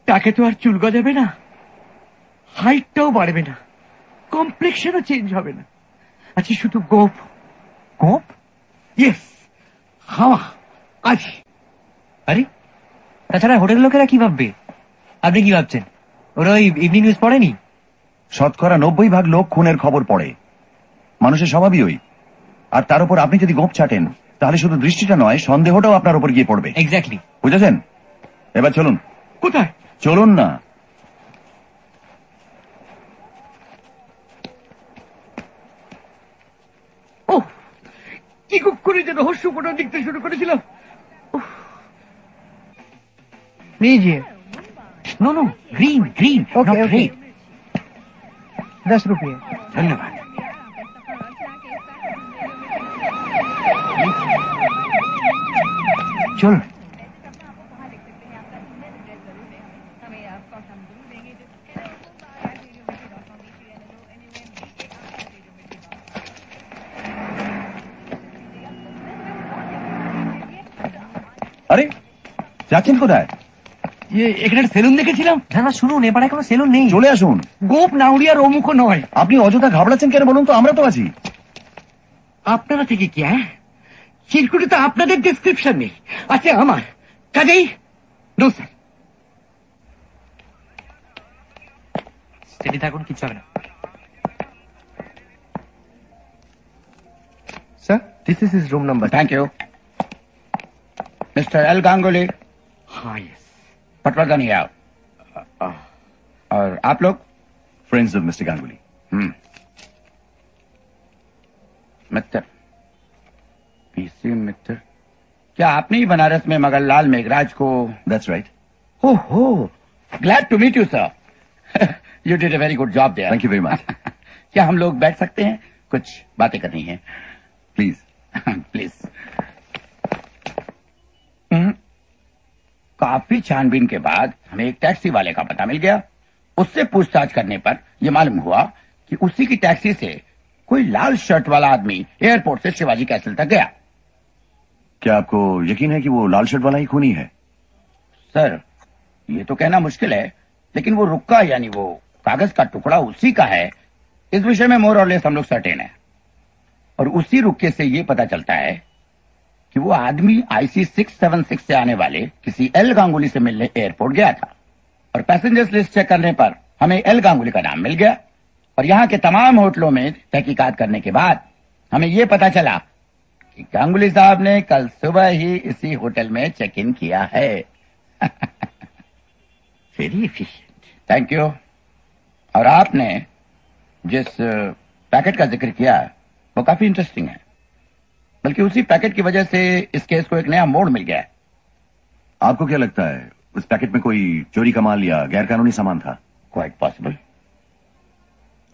তাকে তো আর চুল গজাবে না, হাইটটাও বাড়বে না, কমপ্লেক্সনও চেঞ্জ হবে না। আচ্ছা শুধু গোপ। গোপ? ইয়েস, হাওয়া আজ। আরে তাছাড়া হোটেল লোকেরা কি ভাববে? আপনি কি ভাবছেন ওরা ওই ইভিনিং নিউজ পড়েনি? 90% লোক খুনের খবর পড়ে, মানুষের স্বভাবই ওই। আর তার উপর আপনি যদি গোপ ছাটেন তাহলে শুধু দৃষ্টিটা নয়, সন্দেহটাও আপনার উপর গিয়ে পড়বে। এক্স্যাক্টলি, বুঝেছেন? এবার চলুন। কোথায়? চলুন না। ও কি করে যে রহস্যপূর্ণ লিখতে শুরু করেছিলাম। लीजिए। No no, green green, okay not okay, red. 10 रुपये। ধন্যবাদ। চলুন। আরে যাচ্ছেন কোথায়? এখানে সেলুন দেখেছিলাম। না না শুনুন, এবারে কোনো সেলুন নেই। চলে আসুন। গোপ নাউরিয়ার অমুখ নয়। আপনি অযথা ঘাবড়াচ্ছেন কেন বলুন তো? আমরা তো আছি। আপনারা থেকে কি? হ্যাঁ, চিরকুটে তো আপনাদের ডেসক্রিপশন নেই, আছে আমার। কাজেই নো স্যার। স্টেডি থাকুন, কিচ্ছু হবে না। Sir, this is his room number। Thank you mister L Ganguli. हाँ यस। पटवर्धन ही आओ। और आप लोग? Friends of mister Ganguli. Mitra PC Mitra, क्या आपने ही बनारस में मगरलाल मेघराज को? That's right. ओहो, glad to meet you sir. You did a very good job there. Thank you very much. क्या हम लोग बैठ सकते हैं? कुछ बातें करनी है। Please please. काफी छानबीन के बाद हमें एक टैक्सी वाले का पता मिल गया। उससे पूछताछ करने पर यह मालूम हुआ कि उसी की टैक्सी से कोई लाल शर्ट वाला आदमी एयरपोर्ट से शिवाजी कैसल तक गया। क्या आपको यकीन है कि वो लाल शर्ट वाला ही खूनी है? सर, ये तो कहना मुश्किल है, लेकिन वो रुक्का यानी वो कागज का टुकड़ा उसी का है, इस विषय में मोर और लेस हम लोग सर्टेन है। और उसी रुक्के से ये पता चलता है कि वो आदमी IC 676 से आने वाले किसी एल गांगुली से मिलने एयरपोर्ट गया था और पैसेंजर्स लिस्ट चेक करने पर हमें एल गांगुली का नाम मिल गया और यहाँ के तमाम होटलों में तहकीकात करने के बाद हमें ये पता चला कि गांगुली साहब ने कल सुबह ही इसी होटल में चेक इन किया है। Very efficient. Thank you. और आपने जिस पैकेट का जिक्र किया वो काफी इंटरेस्टिंग है, बल्कि उसी पैकेट की वजह से इस केस को एक नया मोड़ मिल गया है। आपको क्या लगता है उस पैकेट में कोई चोरी का माल या गैर कानूनी सामान था? Quite possible.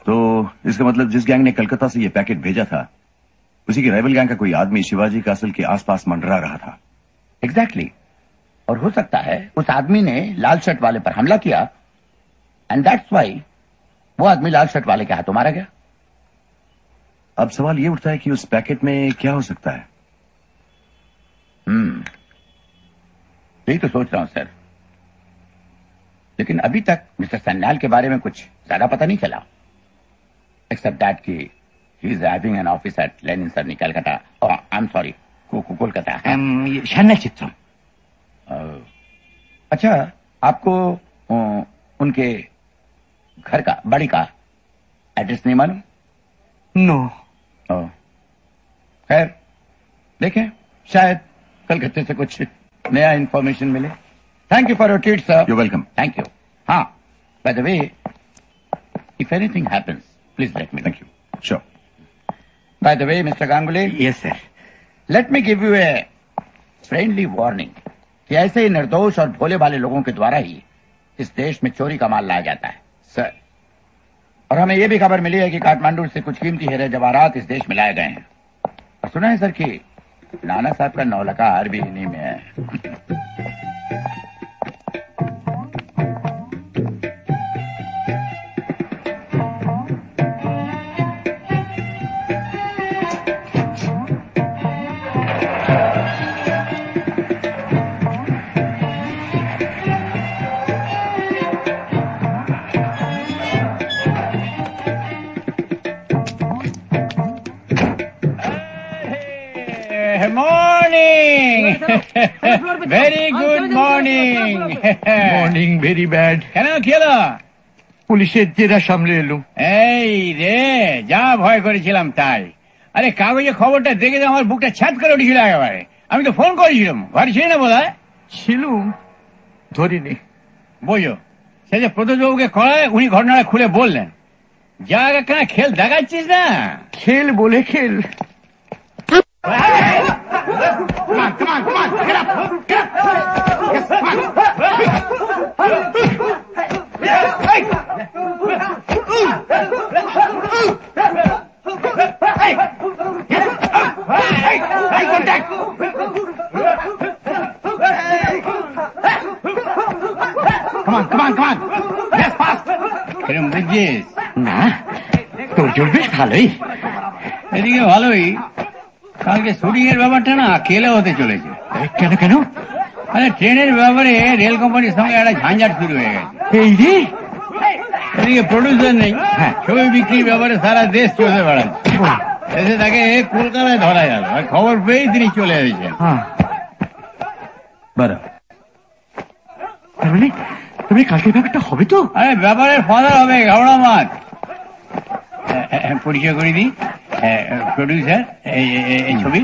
तो इसका मतलब जिस गैंग ने कलकत्ता से ये पैकेट भेजा था उसी की राइवल गैंग का कोई आदमी शिवाजी कासल के आसपास मंडरा रहा था। एग्जैक्टली। और हो सकता है उस आदमी ने लाल शर्ट वाले पर हमला किया एंड दैट्स वाई वो आदमी लाल शर्ट वाले के हाथों मारा गया। अब सवाल ये उठता है कि उस पैकेट में क्या हो सकता है? यही तो सोच रहा हूं सर, लेकिन अभी तक मिस्टर सन्याल के बारे में कुछ ज्यादा पता नहीं चला, एक्सेप्ट दैट कि he is having an office at Lenin Sarani Calcutta. I am sorry, Kolkata. शानल चित्रम। अच्छा, आपको उनके घर का बड़ी का एड्रेस नहीं मालूम? नो। खैर देखें, शायद कलकत्ते से कुछ नया इंफॉर्मेशन मिले। Thank you for your treat sir. You welcome. Thank you. हाँ, by the way, if anything happens please let me. Thank you. Sure. By the way mister Ganguli, yes sir. Let me give you a friendly warning कि ऐसे ही निर्दोष और भोले भाले लोगों के द्वारा ही इस देश में चोरी का माल लाया जाता है सर। और हमें यह भी खबर मिली है कि काठमांडू से कुछ कीमती हीरे जवाहरात इस देश में लाए गए हैं। और सुना है सर कि नाना साहब का 9 लाख हार भी इन्हीं में है। Morning! Very good morning! Morning very bad. কেন কি হলো? পুলিশের জেরা সামলে এলুম। এই রে, যা ভয় করেছিলাম তাই। আরে কাগজে খবরটা দেখে তো আমার বুকটা ছাদ করে উঠেছিল একেবারে। আমি তো ফোন করেছিলাম, ঘরে ছিল না বোধহয়? ছিলুম, ধরিনি। বোঝো, সে যে প্রদ্যোৎবাবুকে করায় উনি ঘটনাটা খুলে বললেন। যা কেন খেল দেখাচ্ছিস না? খেল বলে খেল। বুঝছিস না, তোর জোর বেশ ভালোই। এদিকে ভালোই। কালকে শুটিং এর ব্যাপারটা না কেলে হতে চলেছে। কেন কেন? আরে ট্রেনের ব্যাপারে রেল কোম্পানির সঙ্গে একটা ঝাঞ্ঝাট শুরু হয়ে গেছে। এই রে, এদিকে প্রডিউসার নেই, ছবি বিক্রির ব্যাপারে সারা দেশ চলে বেড়াচ্ছে। এসে তাকে কলকাতায় ধরা গেল, খবর পেয়েই তিনি চলে এসেছেন। তার মানে তুমি কালকে ব্যাপারটা হবে তো? আরে ব্যাপারের ফাদার হবে, ঘাবড়া মাছ। পরিচয় করে দিই, প্রডিউসার এই ছবি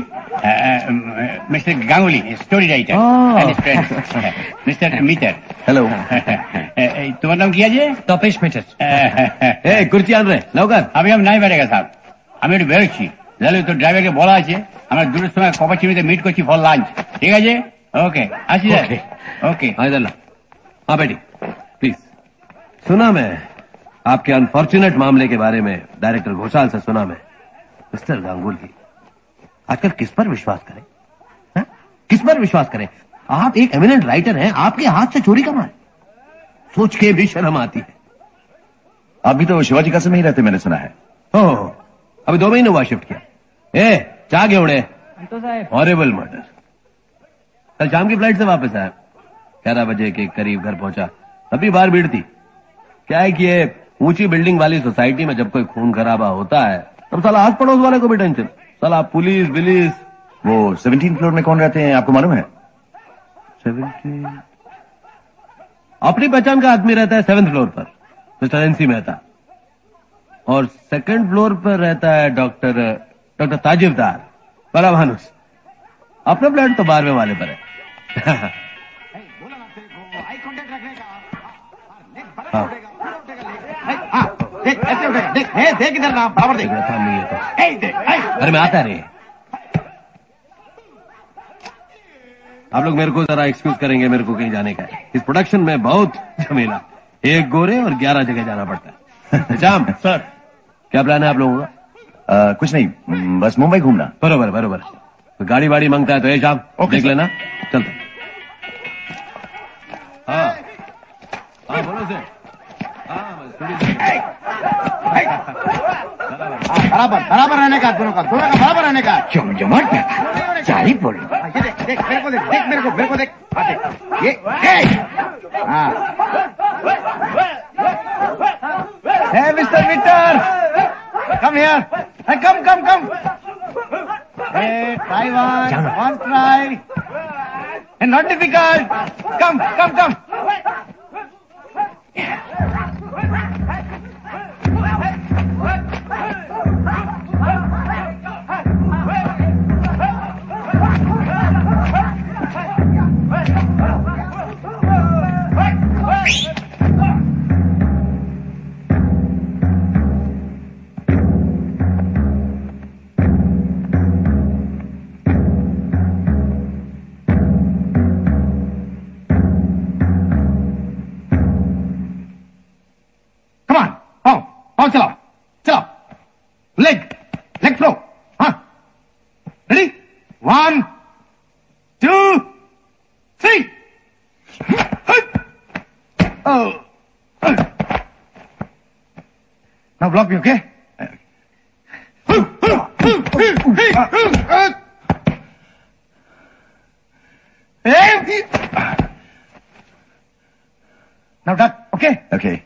mister Ganguly, story writer, mister Mitter. Hello. তোমার নাম কি আছে? তপেশ মিটার। কুর্চি আন রে নৌকার। আমি নাই বেড়েগা সাহেব, আমি একটু বেরোচ্ছি। জানো তো ড্রাইভারকে বলা আছে আমরা দুটোর সময় কপাচিমিতে মিট করছি ফর লাঞ্চ। ঠিক আছে? ওকে, আসি। ओके। हाँ बेटी प्लीज। सुना मैं आपके अनफॉर्चुनेट मामले के बारे में, डायरेक्टर घोषाल से सुना मैं। मिस्टर गांगुली, आजकल किस पर विश्वास करें? हा? किस पर विश्वास करें? आप एक एमिनेंट राइटर हैं, आपके हाथ से चोरी का माल, सोच के भी शर्म आती है। आप भी तो शिवाजी कासल में ही रहते, मैंने सुना है। ओह, अभी 2 महीने हुआ शिफ्ट किया। चाह के उड़े, हॉरिबल मर्डर। कल शाम की फ्लाइट से वापस आया, 11 बजे के करीब घर पहुंचा, तभी बाहर भीड़ थी। क्या है कि ये ऊंची बिल्डिंग वाली सोसाइटी में जब कोई खून खराबा होता है तब साला आस पड़ोस वाले को भी टेंशन, साला पुलिस विलिस वो 17 फ्लोर में कौन रहते हैं आपको मालूम है? 17 अपनी पहचान का आदमी रहता है 7th फ्लोर पर, मिस्टर एनसी मेहता, और 2nd फ्लोर पर रहता है डॉक्टर ताजिरदार, बड़ा मानुस। अपना फ्लैट तो 12वें वाले पर है। हाँ। देख इधर ना, बराबर देख। नहीं है तो अरे मैं आता रही। आप लोग मेरे को जरा एक्सक्यूज करेंगे, मेरे को कहीं जाने का है। इस प्रोडक्शन में बहुत झमेला, 1 गोरे और 11 जगह जाना पड़ता है। शाम सर, क्या प्लान है आप लोगों का? कुछ नहीं, बस मुंबई घूमना। बरोबर। तो गाड़ी वाड़ी मांगता है तो शाम देख लेना, चलता। हाँ बोलो सर। बराबर रहने का, दोनों का बराबर रहने का। जमजमाट में क्या ही बोल। देख मेरे को देख। ये hey mister Victor, come here, come. Hey, try one try. And not difficult. Come. चलाओ. Leg flow. हाँ. Ready? 1, 2, 3. Oh. Now block me, okay? Now duck, okay? Okay.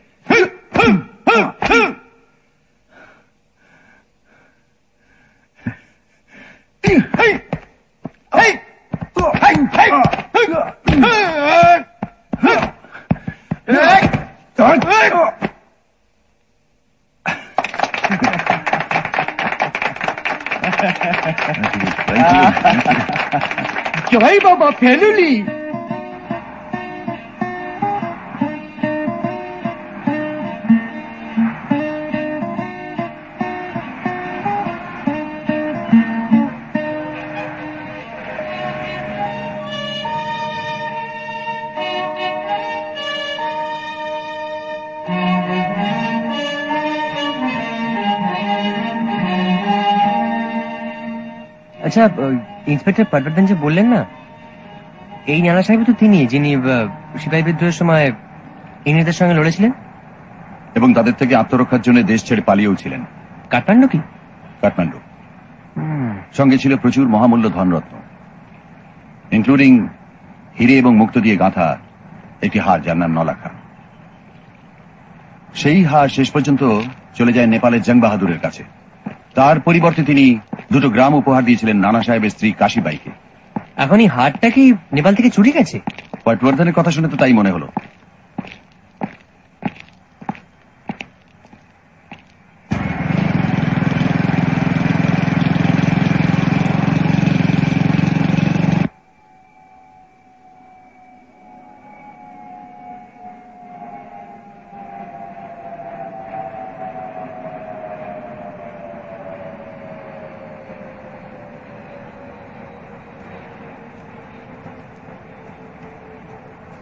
Joy Baba family. আচ্ছা, ইন্সপেক্টর পটবর্ধন যে বললেন না, এই নানা সাহেব তো তিনি যিনি সিপাহী বিদ্রোহের সময় ইংরেজদের সঙ্গে লড়েছিলেন এবং তাদের থেকে আত্মরক্ষার জন্য দেশ ছেড়ে পালিয়েও ছিলেন। কাঠমান্ডু কি? কাঠমান্ডু। সঙ্গে ছিল প্রচুর মহামূল্য ধনরত্ন, ইনক্লুডিং হিরে এবং মুক্ত দিয়ে গাঁথা একটি হার যার নাম নলাখা। সেই হার শেষ পর্যন্ত চলে যায় নেপালের জং বাহাদুরের কাছে। তার পরিবর্তে তিনি 2 গ্রাম উপহার দিয়েছিলেন নানা সাহেবের স্ত্রী কাশীবাইকে। এখন এই হারটা কি নেপাল থেকে চুরি গেছে? পটবর্ধনের কথা শুনে তো তাই মনে হলো।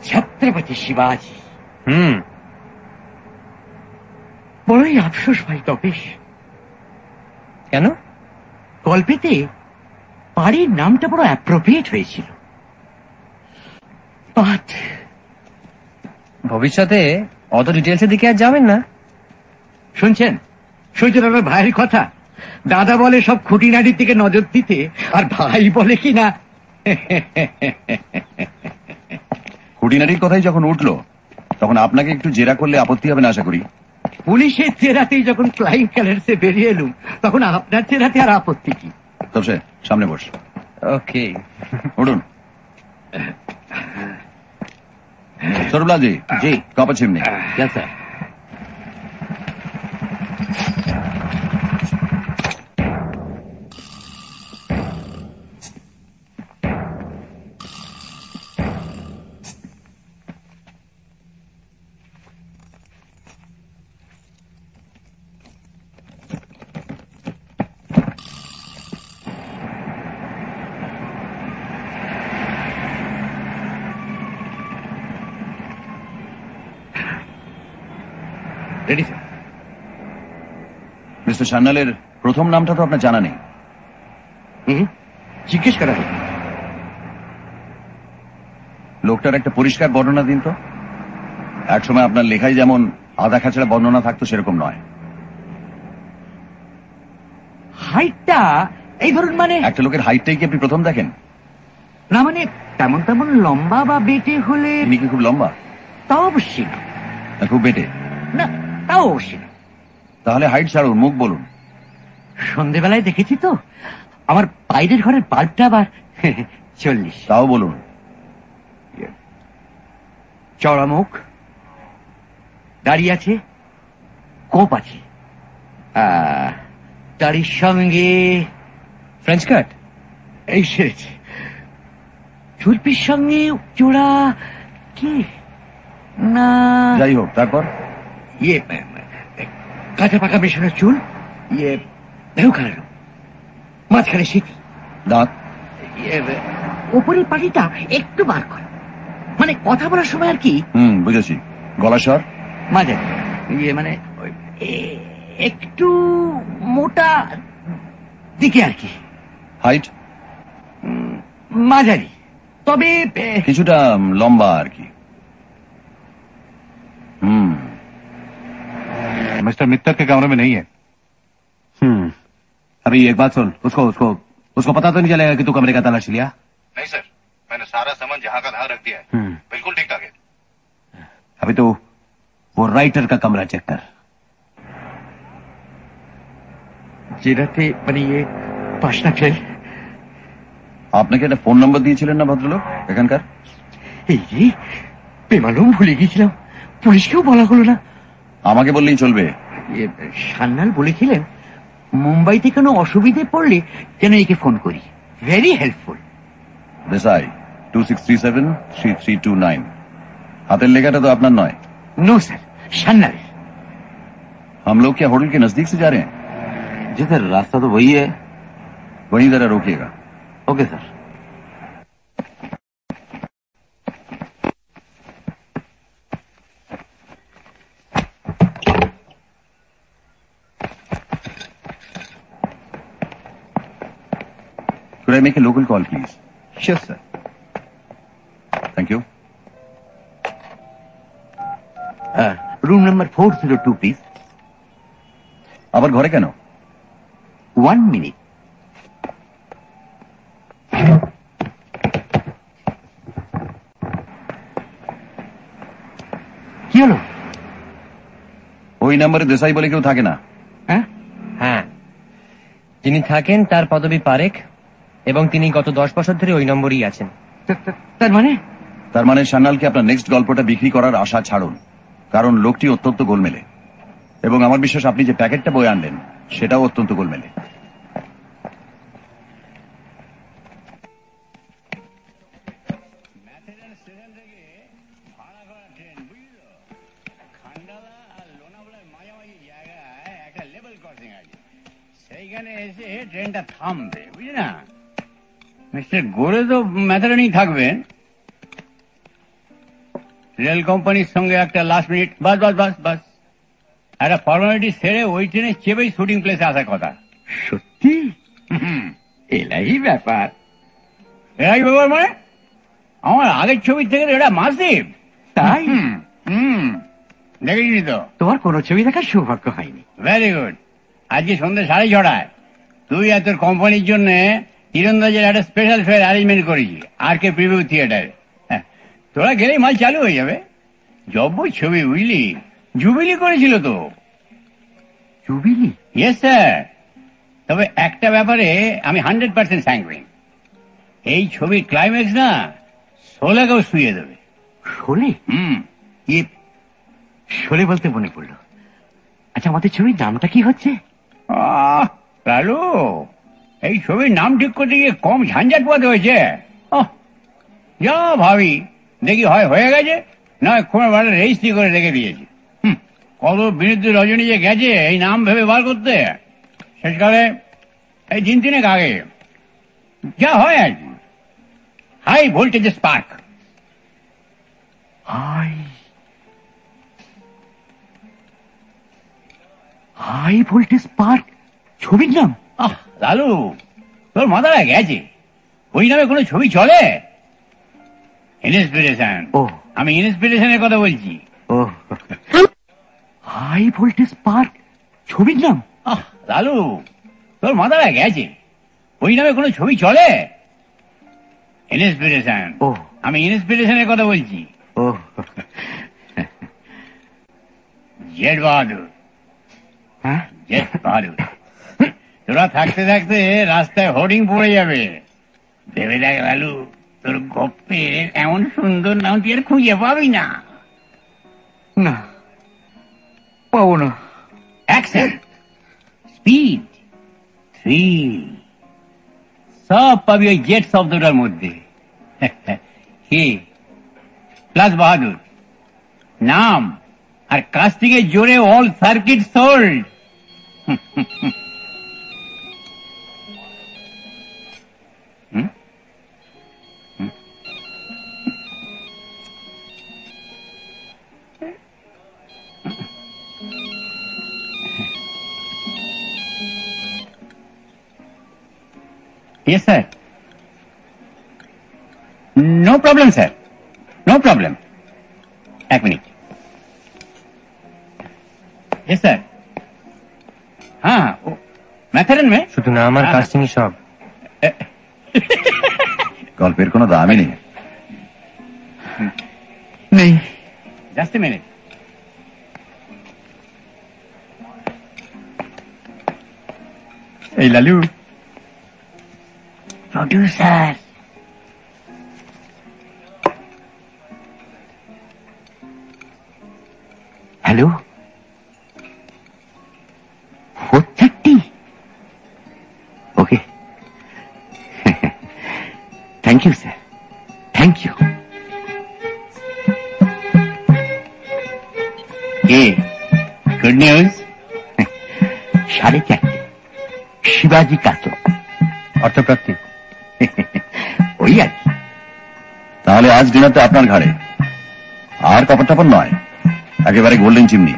छत्रपति शिवाजी। বড়ই আফসোস ভাই তপেশ। কেন? গল্পেতে বাড়ির নামটা বড় অ্যাপ্রোপ্রিয়েট হয়েছিল। বাট ভবিষ্যতে অত ডিটেলসের দিকে আর যাবেন না। শুনছেন সূর্যনারায়ণ ভাইয়ের কথা? দাদা বলে সব খুঁটিনাটির দিকে নজর দিতে, আর ভাই বলে কি না খুঁটিনাটির কথাই যখন উঠলো তখন আপনাকে একটু জেরা করলে আপত্তি হবে না আশা করি। পুলিশের জেরাতেই যখন ফ্লাইং কালার্সে বেরিয়ে এলুম, তখন আপনার জেরাতে আর আপত্তি কি? তবে সামনে বস। ওকে उठून Saurabhlal ji ji copper chimney yes sir ready sir mister সান্যালের প্রথম নামটা তো আপনার জানা নেই জিজ্ঞেস করা হয় লোকটার একটা পরিষ্কার বর্ণনা দিন তো একসময় আপনার লেখায় যেমন আধা খাঁচড়া বর্ণনা থাকতো সেরকম নয় হাইটটা এই ধরুন মানে একটা লোকের হাইটটাই কি আপনি প্রথম দেখেন না মানে তেমন তেমন লম্বা বা বেটে হলে ইনি কি খুব লম্বা তা অবশ্যই না না খুব বেটে না তাও অবশ্যই না তাহলে হাইট ছাড়ুন মুখ বলুন সন্ধেবেলায় দেখেছি তো আমার বাইরের ঘরের বাল্বটা আবার 40 তাও বলুন চড়া মুখ দাড়ি আছে কোপ আছে দাড়ির সঙ্গে ফ্রেঞ্চ কাট এই সেরেছে চুলপির সঙ্গে জোড়া কি না যাই হোক তারপর ইয়ে কাঁচা পাকা মেশানো চুল ইয়ে দেহ খারাপ মাঝখানে শীত দাঁত ওপরের পাটিটা একটু বার করা মানে কথা বলার সময় আর কি বুঝেছি গলা স্বর মাঝারি ইয়ে মানে একটু মোটা দিকে আর কি হাইট মাঝারি তবে কিছুটা লম্বা আর কি मिस्टर मित्तल के कमरे में नहीं है अभी एक बात सुन उसको उसको उसको पता तो नहीं चलेगा कि तू कमरे का तलाशी लिया नहीं सर मैंने सारा सामान जहाँ का तहाँ रख दिया है बिल्कुल ठीक ठाक है अभी तो वो राइटर का कमरा चेक कर যেটাতে মানে ইয়ে পাশনা ফেল আপনাকে একটা ফোন নাম্বার দিয়েছিলেন না ভদ্রলোক এখানকার এই যে বেমালুম ভুলে গিয়েছিলাম পুলিশকেও বলা হলো না আমাকে বললেই চলবে সান্যাল বলেছিলেন মুম্বাইতে কোনো অসুবিধে পড়লে যেন একে ফোন করি ভেরি হেল্পফুল দেসাই 2637-3329 हाथेर लेखाटा तो अपना नॉय नो सर सान्नाल हम लोग क्या होटल के नजदीक से जा रहे हैं जी सर रास्ता तो वही है वहीं जरा रोकिएगा okay sir Could I make a local call, please? Sure, sir. Thank you. Room number 402 please আবার ঘরে কেন 1 মিনিট কি হলো ওই নম্বরে দেসাই বলে কেউ থাকে না হ্যাঁ যিনি থাকেন তার পদবী পারেখ এবং তিনি গত 10 বছর ধরে ওই নম্বরই আছেন তার মানে সান্যালকে আপনার নেক্সট গল্পটা বিক্রি করার আশা ছাড়ুন কারণ লোকটি অত্যন্ত গোলমেলে এবং আমার বিশ্বাস আপনি যে প্যাকেটটা বয়ে আনলেন সেটাও অত্যন্ত গোলমেলে সেইখানে এসে ট্রেনটা থামবে বুঝলি না মিস্টার গোরে তো ম্যাথারানি থাকবেন রেল কোম্পানির সঙ্গে একটা লাস্ট মিনিট বাস বাস বাস বাস একটা ফর্মালিটি সেরে ওই ট্রেনে চেপেই শুটিং প্লেসে আসার কথা সত্যি এলাই ব্যাপার এরাই ব্যাপার মানে আমার আগের ছবির থেকে এটা মাসিভ তাই দেখেছিনি তো তোমার কোনো ছবি দেখার সৌভাগ্য হয়নি ভেরি গুড আজকে সন্ধ্যে 6:30 তুই আর তোর কোম্পানির জন্য তীরন্দাজের একটা স্পেশাল ফেয়ার অ্যারেঞ্জমেন্ট করেছি আর কে প্রিভিউ থিয়েটারে তোরা গেলেই মাল চালু হয়ে যাবে জব্ব ছবি বুঝলি জুবিলি করেছিল তো জুবিলি ইয়েস স্যার তবে একটা ব্যাপারে আমি 100% স্যাঙ্গুইন এই ছবির ক্লাইম্যাক্স না শোলেকেও শুয়ে দেবে। শোলে? ইয়ে শোলে বলতে মনে পড়লো, আচ্ছা আমাদের ছবির নামটা কি হচ্ছে? লালু, এই ছবির নাম ঠিক করতে গিয়ে কম ঝঞ্ঝাট পোহাতে হয়েছে। যা ভাবি দেখি হয় হয়ে গেছে, নয় কোনো বারে রেজিস্ট্রি করে রেখে দিয়েছে। কত বিরুদ্ধে রজনী যে গেছে এই নাম ভেবে বার করতে, শেষকালে এই দিন তিনেক আগে যা হয় আর কি, high voltage spark. High voltage spark ছবির নাম? লালু, তোর মাথাটা গেছে, ওই নামে কোনো ছবি চলে? ইন্সপিরেশন। আমি ইন্সপিরেশনের কথা বলছি। হাই ভোল্টেজ স্পার্ক ছবির নাম? লালু, তোর মাথাটা গেছে, ওই নামে কোনো ছবি চলে? ইন্সপিরেশন। আমি ইন্সপিরেশনের কথা বলছি। জেট বাহাদুর। জেট বাহাদুর। তোরা থাকতে থাকতে রাস্তায় হোর্ডিং পড়ে যাবে। ভেবে দেখ লালু, তোর গপ্পের এমন সুন্দর নাম তুই আর খুঁজে পাবি না। না, পাবো না। অ্যাকশন, স্পিড, থ্রিল সব পাবি ওই জেট শব্দটার মধ্যে। হে প্লাস বাহাদুর নাম, আর কাস্টিং এর জোরে all circuit sold. Yes, sir. No problem, sir. No problem. एक मिनट। Yes, sir. हाँ, मैथरन में শুধু না আমার কাস্টিং সব। গল্পের কোনো দামই নেই। নেই। Just a minute. Hey, Lalu. Producer. Hello, 4:30? Okay, thank you sir, thank you. Good news. 4:30 শিবাজি কাতো অর্থপ্রাপ্তি। ওই আর কি। তাহলে আজ ডিনারটা আপনার ঘাড়ে, আর কাপড় টাপড় নয়, একেবারে golden chimney.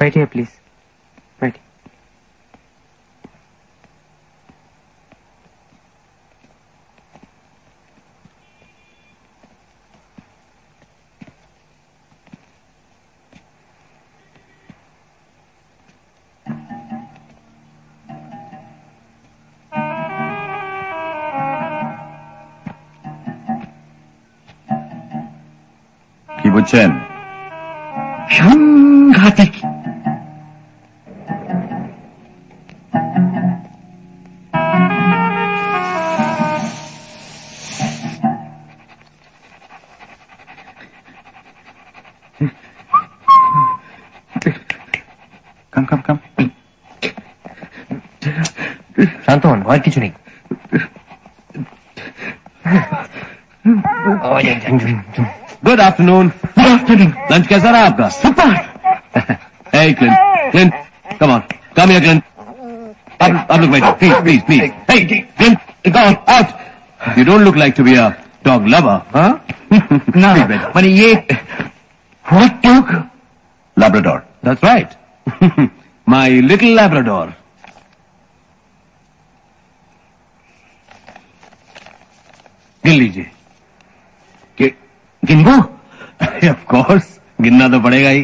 Right here, please. Right. কি বুঝছেন? সাংঘাতিক। কাম কাম কাম। শান্ত হন, ভয়ের কিছু নেই। Good afternoon. लंच कैसा रहा आपका? Hey, Clint. Clint, come on. Come here, Clint. आप लोग बैठो. Please, please, please. Hey, Clint, go on, out. You don't look like to be a dog lover, huh? না, মানে ये what dog? Labrador. That's right. My little Labrador. गिन लीजिए। गिनबो? Of course, गिनना तो पड़ेगा ही।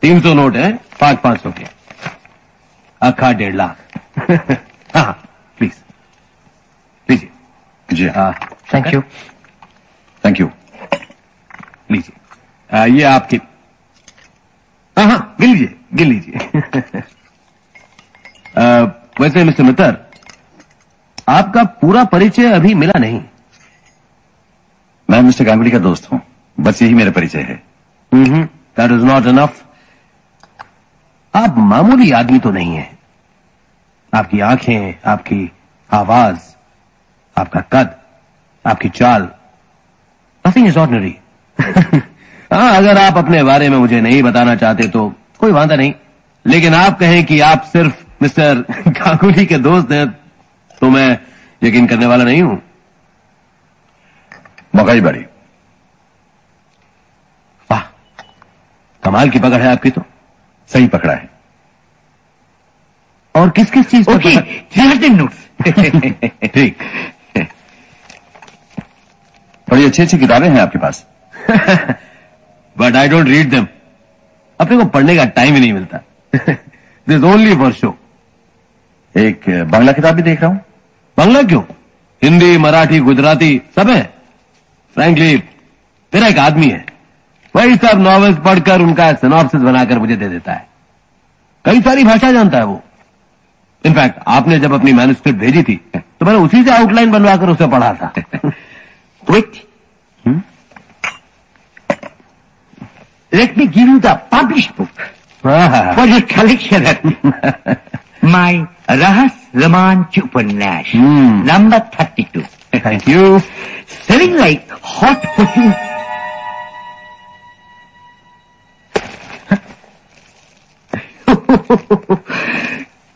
300 नोट है, 500 के, अखा 1.5 लाख। हाँ, प्लीज लीजिए। जी हाँ, थैंक यू। Thank you. लीजिए, ये आपकी। हाँ हाँ, गिन लीजिए। गिन लीजिए। वैसे मिस्टर मित्तर, आपका पूरा परिचय अभी मिला नहीं। मैं मिस्टर गांगुली का दोस्त हूं, बस यही मेरा परिचय है। That is not enough. आप मामूली आदमी तो नहीं है। आपकी आंखें, आपकी आवाज, आपका कद, आपकी चाल, नथिंग इज ऑर्डिनरी। हाँ, अगर आप अपने बारे में मुझे नहीं बताना चाहते तो कोई वांदा नहीं, लेकिन आप कहें कि आप सिर्फ मिस्टर गांगुली के दोस्त हैं तो मैं यकीन करने वाला नहीं हूं। मकाई बाड़ी। वाह, कमाल की पकड़ है आपकी तो। सही पकड़ा है। और किस किस चीज ओके, नोट्स? ठीक। बड़ी अच्छी अच्छी किताबें हैं आपके पास। But I don't read them. अपने को पढ़ने का टाइम ही नहीं मिलता। This only for show. एक बांग्ला किताब भी देख रहा हूं। बांग्ला क्यों? हिंदी, मराठी, गुजराती सब है। फ्रैंकली मेरा एक आदमी है, वही सब नॉवेल्स पढ़कर उनका सिनॉप्सिस बनाकर मुझे दे देता है। कई सारी भाषा जानता है वो। इनफैक्ट आपने जब अपनी मैन्युस्क्रिप्ट भेजी थी तो मैंने उसी से आउटलाइन बनवाकर उसे पढ़ा था। Wait. Let me give you the published book for your collection. My Rahas Romanch Upanyash, number 32. Thank you. Selling like hot cooking.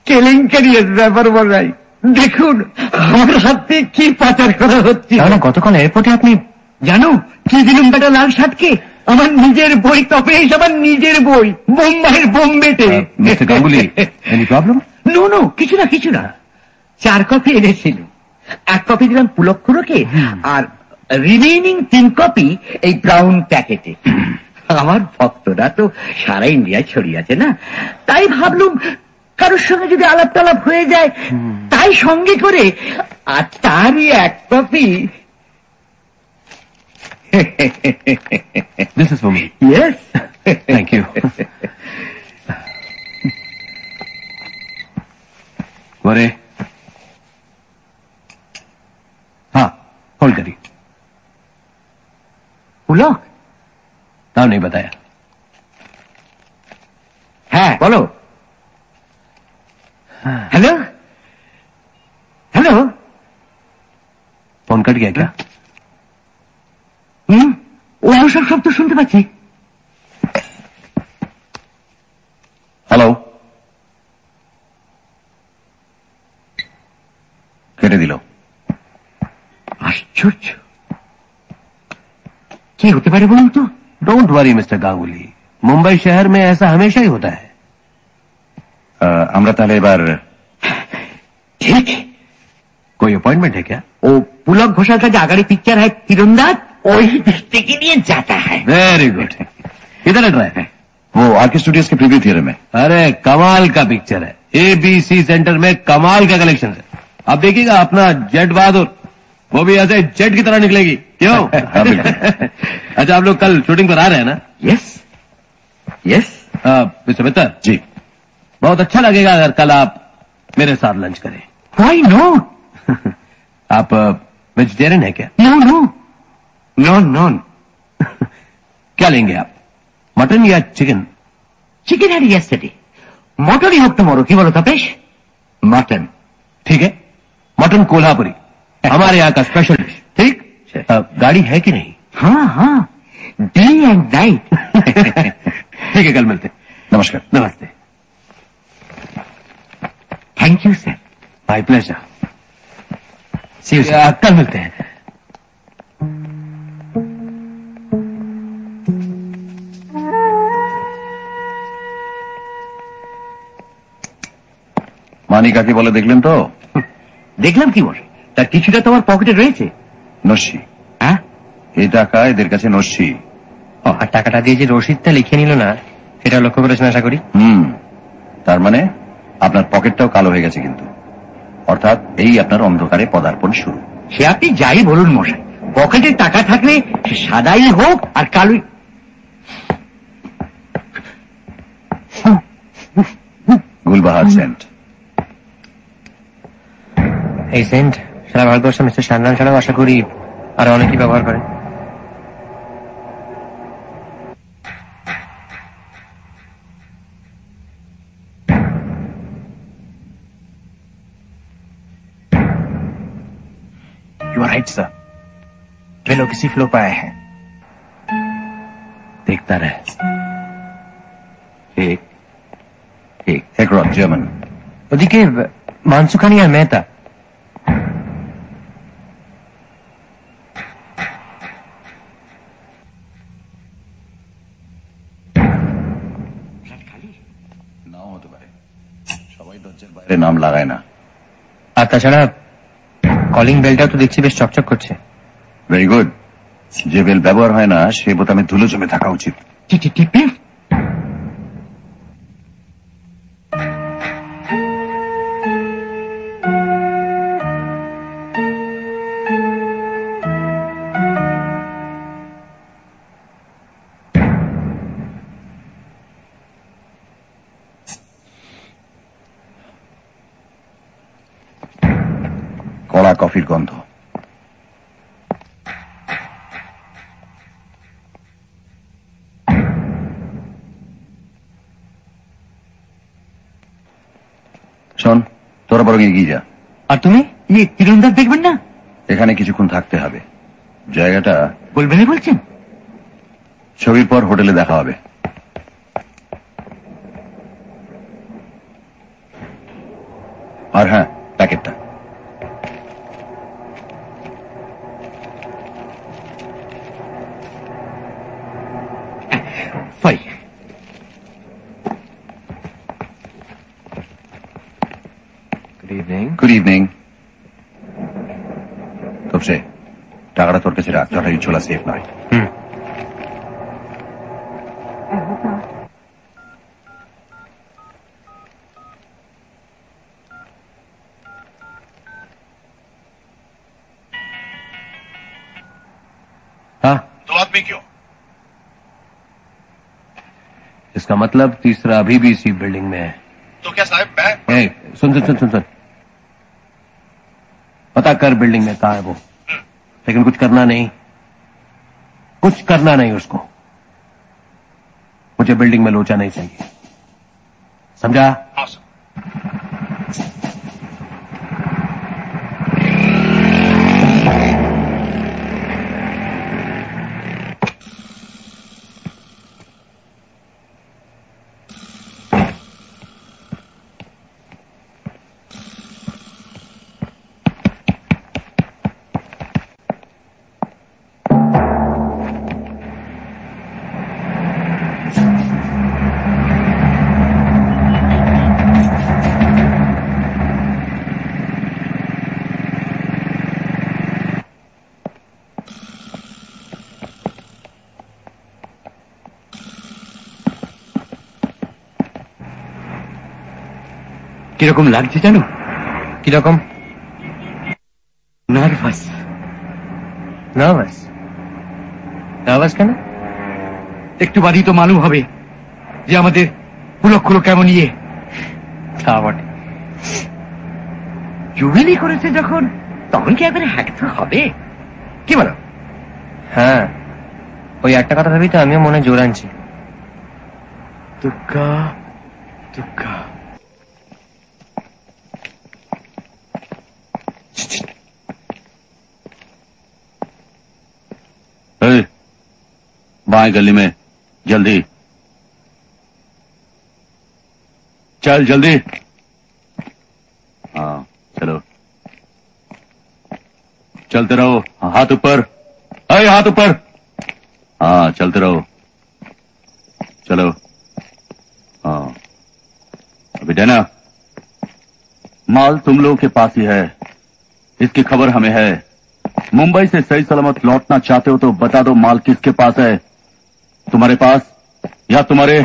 কেলেঙ্কারি ব্যাপার বলাই। দেখুন আমার হাতে কি পাচার করা হচ্ছে। তাহলে গতকাল এয়ারপোর্টে আপনি জানো কি দিলাম বেটা লাল সাতকে? আমার নিজের বই, তপেশ, আমার নিজের বই, বোম্বাইয়ের বোম্বেতে। Mister Ganguli, any problem? No no, কিছু না কিছু না। 4 কপি এনেছিল, 1 কপি দিলাম পুলক্ষরকে, আর রিমেইনিং 3 কপি এই ব্রাউন প্যাকেটে। আমার ভক্তরা তো সারা ইন্ডিয়ায় ছড়িয়ে আছে না, তাই ভাবলুম কারোর সঙ্গে যদি আলাপ টালাপ হয়ে যায় তাই সঙ্গে করে, আর তারই 1 copy. This is for me. Yes. Thank you. वरे हाँ, होल्ड करिए। पुलक? नाम नहीं बताया। হ্যাঁ বলো। হ্যালো হ্যালো, फोन कट गया क्या? ও সব শব্দ শুনতে পাচ্ছি। হ্যালো, কেটে দিল। আশ্চর্য, কি হতে পারে বলুন তো? Don't worry mister Ganguly, Mumbai शहर में ऐसा हमेशा ही होता है। আমরা তাহলে এবার ঠিক। कोई अपॉइंटमेंट है क्या? ও পুলক ঘোষাল का जो आगरी पिक्चर है तीरंदाज, वही देखने के लिए जाता है। Very good. किधर है ड्राइव? वो आरके स्टूडियोज के प्रीव्यू थिएटर में। अरे कमाल का पिक्चर है, एबीसी सेंटर में कमाल का कलेक्शन है। आप देखिएगा अपना जेट बहादुर, वो भी ऐसे जेट की तरह निकलेगी। क्यों? अच्छा, आप लोग कल शूटिंग पर आ रहे हैं ना? Yes yes. मिस्टर मित्तर जी, बहुत अच्छा लगेगा अगर कल आप मेरे साथ लंच करें। Why not? आप वेजिटेरियन है क्या? No no, non non. क्या लेंगे आप, मटन या chicken? Chicken had yesterday, mutton ही होक टुमारो। की बोलो तपेश? मटन। ठीक है, मटन कोल्हापुरी हमारे यहाँ का स्पेशल डिश। ठीक? गाड़ी है कि नहीं? हाँ हाँ, डे एंड नाइट। ठीक है, कल मिलते हैं। नमस्कार। नमस्ते। Thank you sir. My pleasure. See you कल मिलते हैं। মানি কাকে বলে দেখলেন তো? দেখলাম কি বলে, তার কিছুটা তোমার পকেটে রয়েছে। নস্যি। হ্যাঁ, এই টাকা এদের কাছে নস্যি। আর টাকাটা দিয়ে যে রসিদটা লিখে নিল না, সেটা লক্ষ্য করেছেন আশা করি। তার মানে আপনার পকেটটাও কালো হয়ে গেছে কিন্তু, অর্থাৎ এই আপনার অন্ধকারে পদার্পণ শুরু। সে আপনি যাই বলুন মশাই, পকেটে টাকা থাকলে সে সাদাই হোক আর কালোই। ফুলবাহার সেন্ট। এই সেন্ট সারা ভারতবর্ষে মিস্টার সান্যাল ছাড়াও আশা করি আর অনেকেই ব্যবহার করে। यू आर राइट सर, वे लोग इसी फ्लो पर आए हैं। देखता रहे। एक रॉक जर्मन। ওদিকে মানসুখানি আর মেহতা। নাও হতে পারে, সবাই দরজার বাইরে নাম লাগায় না। আর তাছাড়া কলিং বেলটাও তো দেখছি বেশ চকচক করছে। Very good. যে বেল ব্যবহার হয় না সে বোতামে ধুলো জমে থাকা উচিত। টিপে কড়া কফির গন্ধ। শোন, তোরা বরং এগিয়ে যা। আর তুমি? ইয়ে তীরন্দাজ দেখবেন না? এখানে কিছুক্ষণ থাকতে হবে। জায়গাটা বলবেন বলছেন? ছবির পর হোটেলে দেখা হবে। আর হ্যাঁ, প্যাকেটটা। সরি। Good evening. তবসে টাকাটা তোর কাছে রাখ, জটায়ু ছোলা সেফ নয়। हाँ, 2 आदमी क्यों? इसका मतलब तीसरा अभी भी इसी बिल्डिंग में है। तो क्या साहब मैं? ए, सुन सुन सुन सुन सुन, पता कर बिल्डिंग में कहा है वो, लेकिन कुछ करना नहीं, कुछ करना नहीं उसको। मुझे बिल्डिंग में लोचा नहीं चाहिए, समझा? हाँ सर। কিরকম লাগছে জানো? কিরকম? নার্ভাস। নার্ভাস? নার্ভাস কেন? একটু বাদই তো মালুম হবে যে আমাদের পুলক্ষগুলো কেমন ইয়ে। তা বটে। জুবিলি করেছে যখন, তখন কি একবারে হ্যাক তো হবে, কি বলো? হ্যাঁ, ওই একটা কথা ভাবি তো আমিও মনে জোর আনছি। দুঃখা দুঃখা। बाएं गली में, जल्दी चल, जल्दी। हाँ चलो, चलते रहो, हाथ ऊपर, अरे हाथ ऊपर। हाँ चलते रहो, चलो। हाँ अभी देना, माल तुम लोगों के पास ही है, इसकी खबर हमें है। मुंबई से सही सलामत लौटना चाहते हो तो बता दो माल किसके पास है, तुम्हारे पास या तुम्हारे?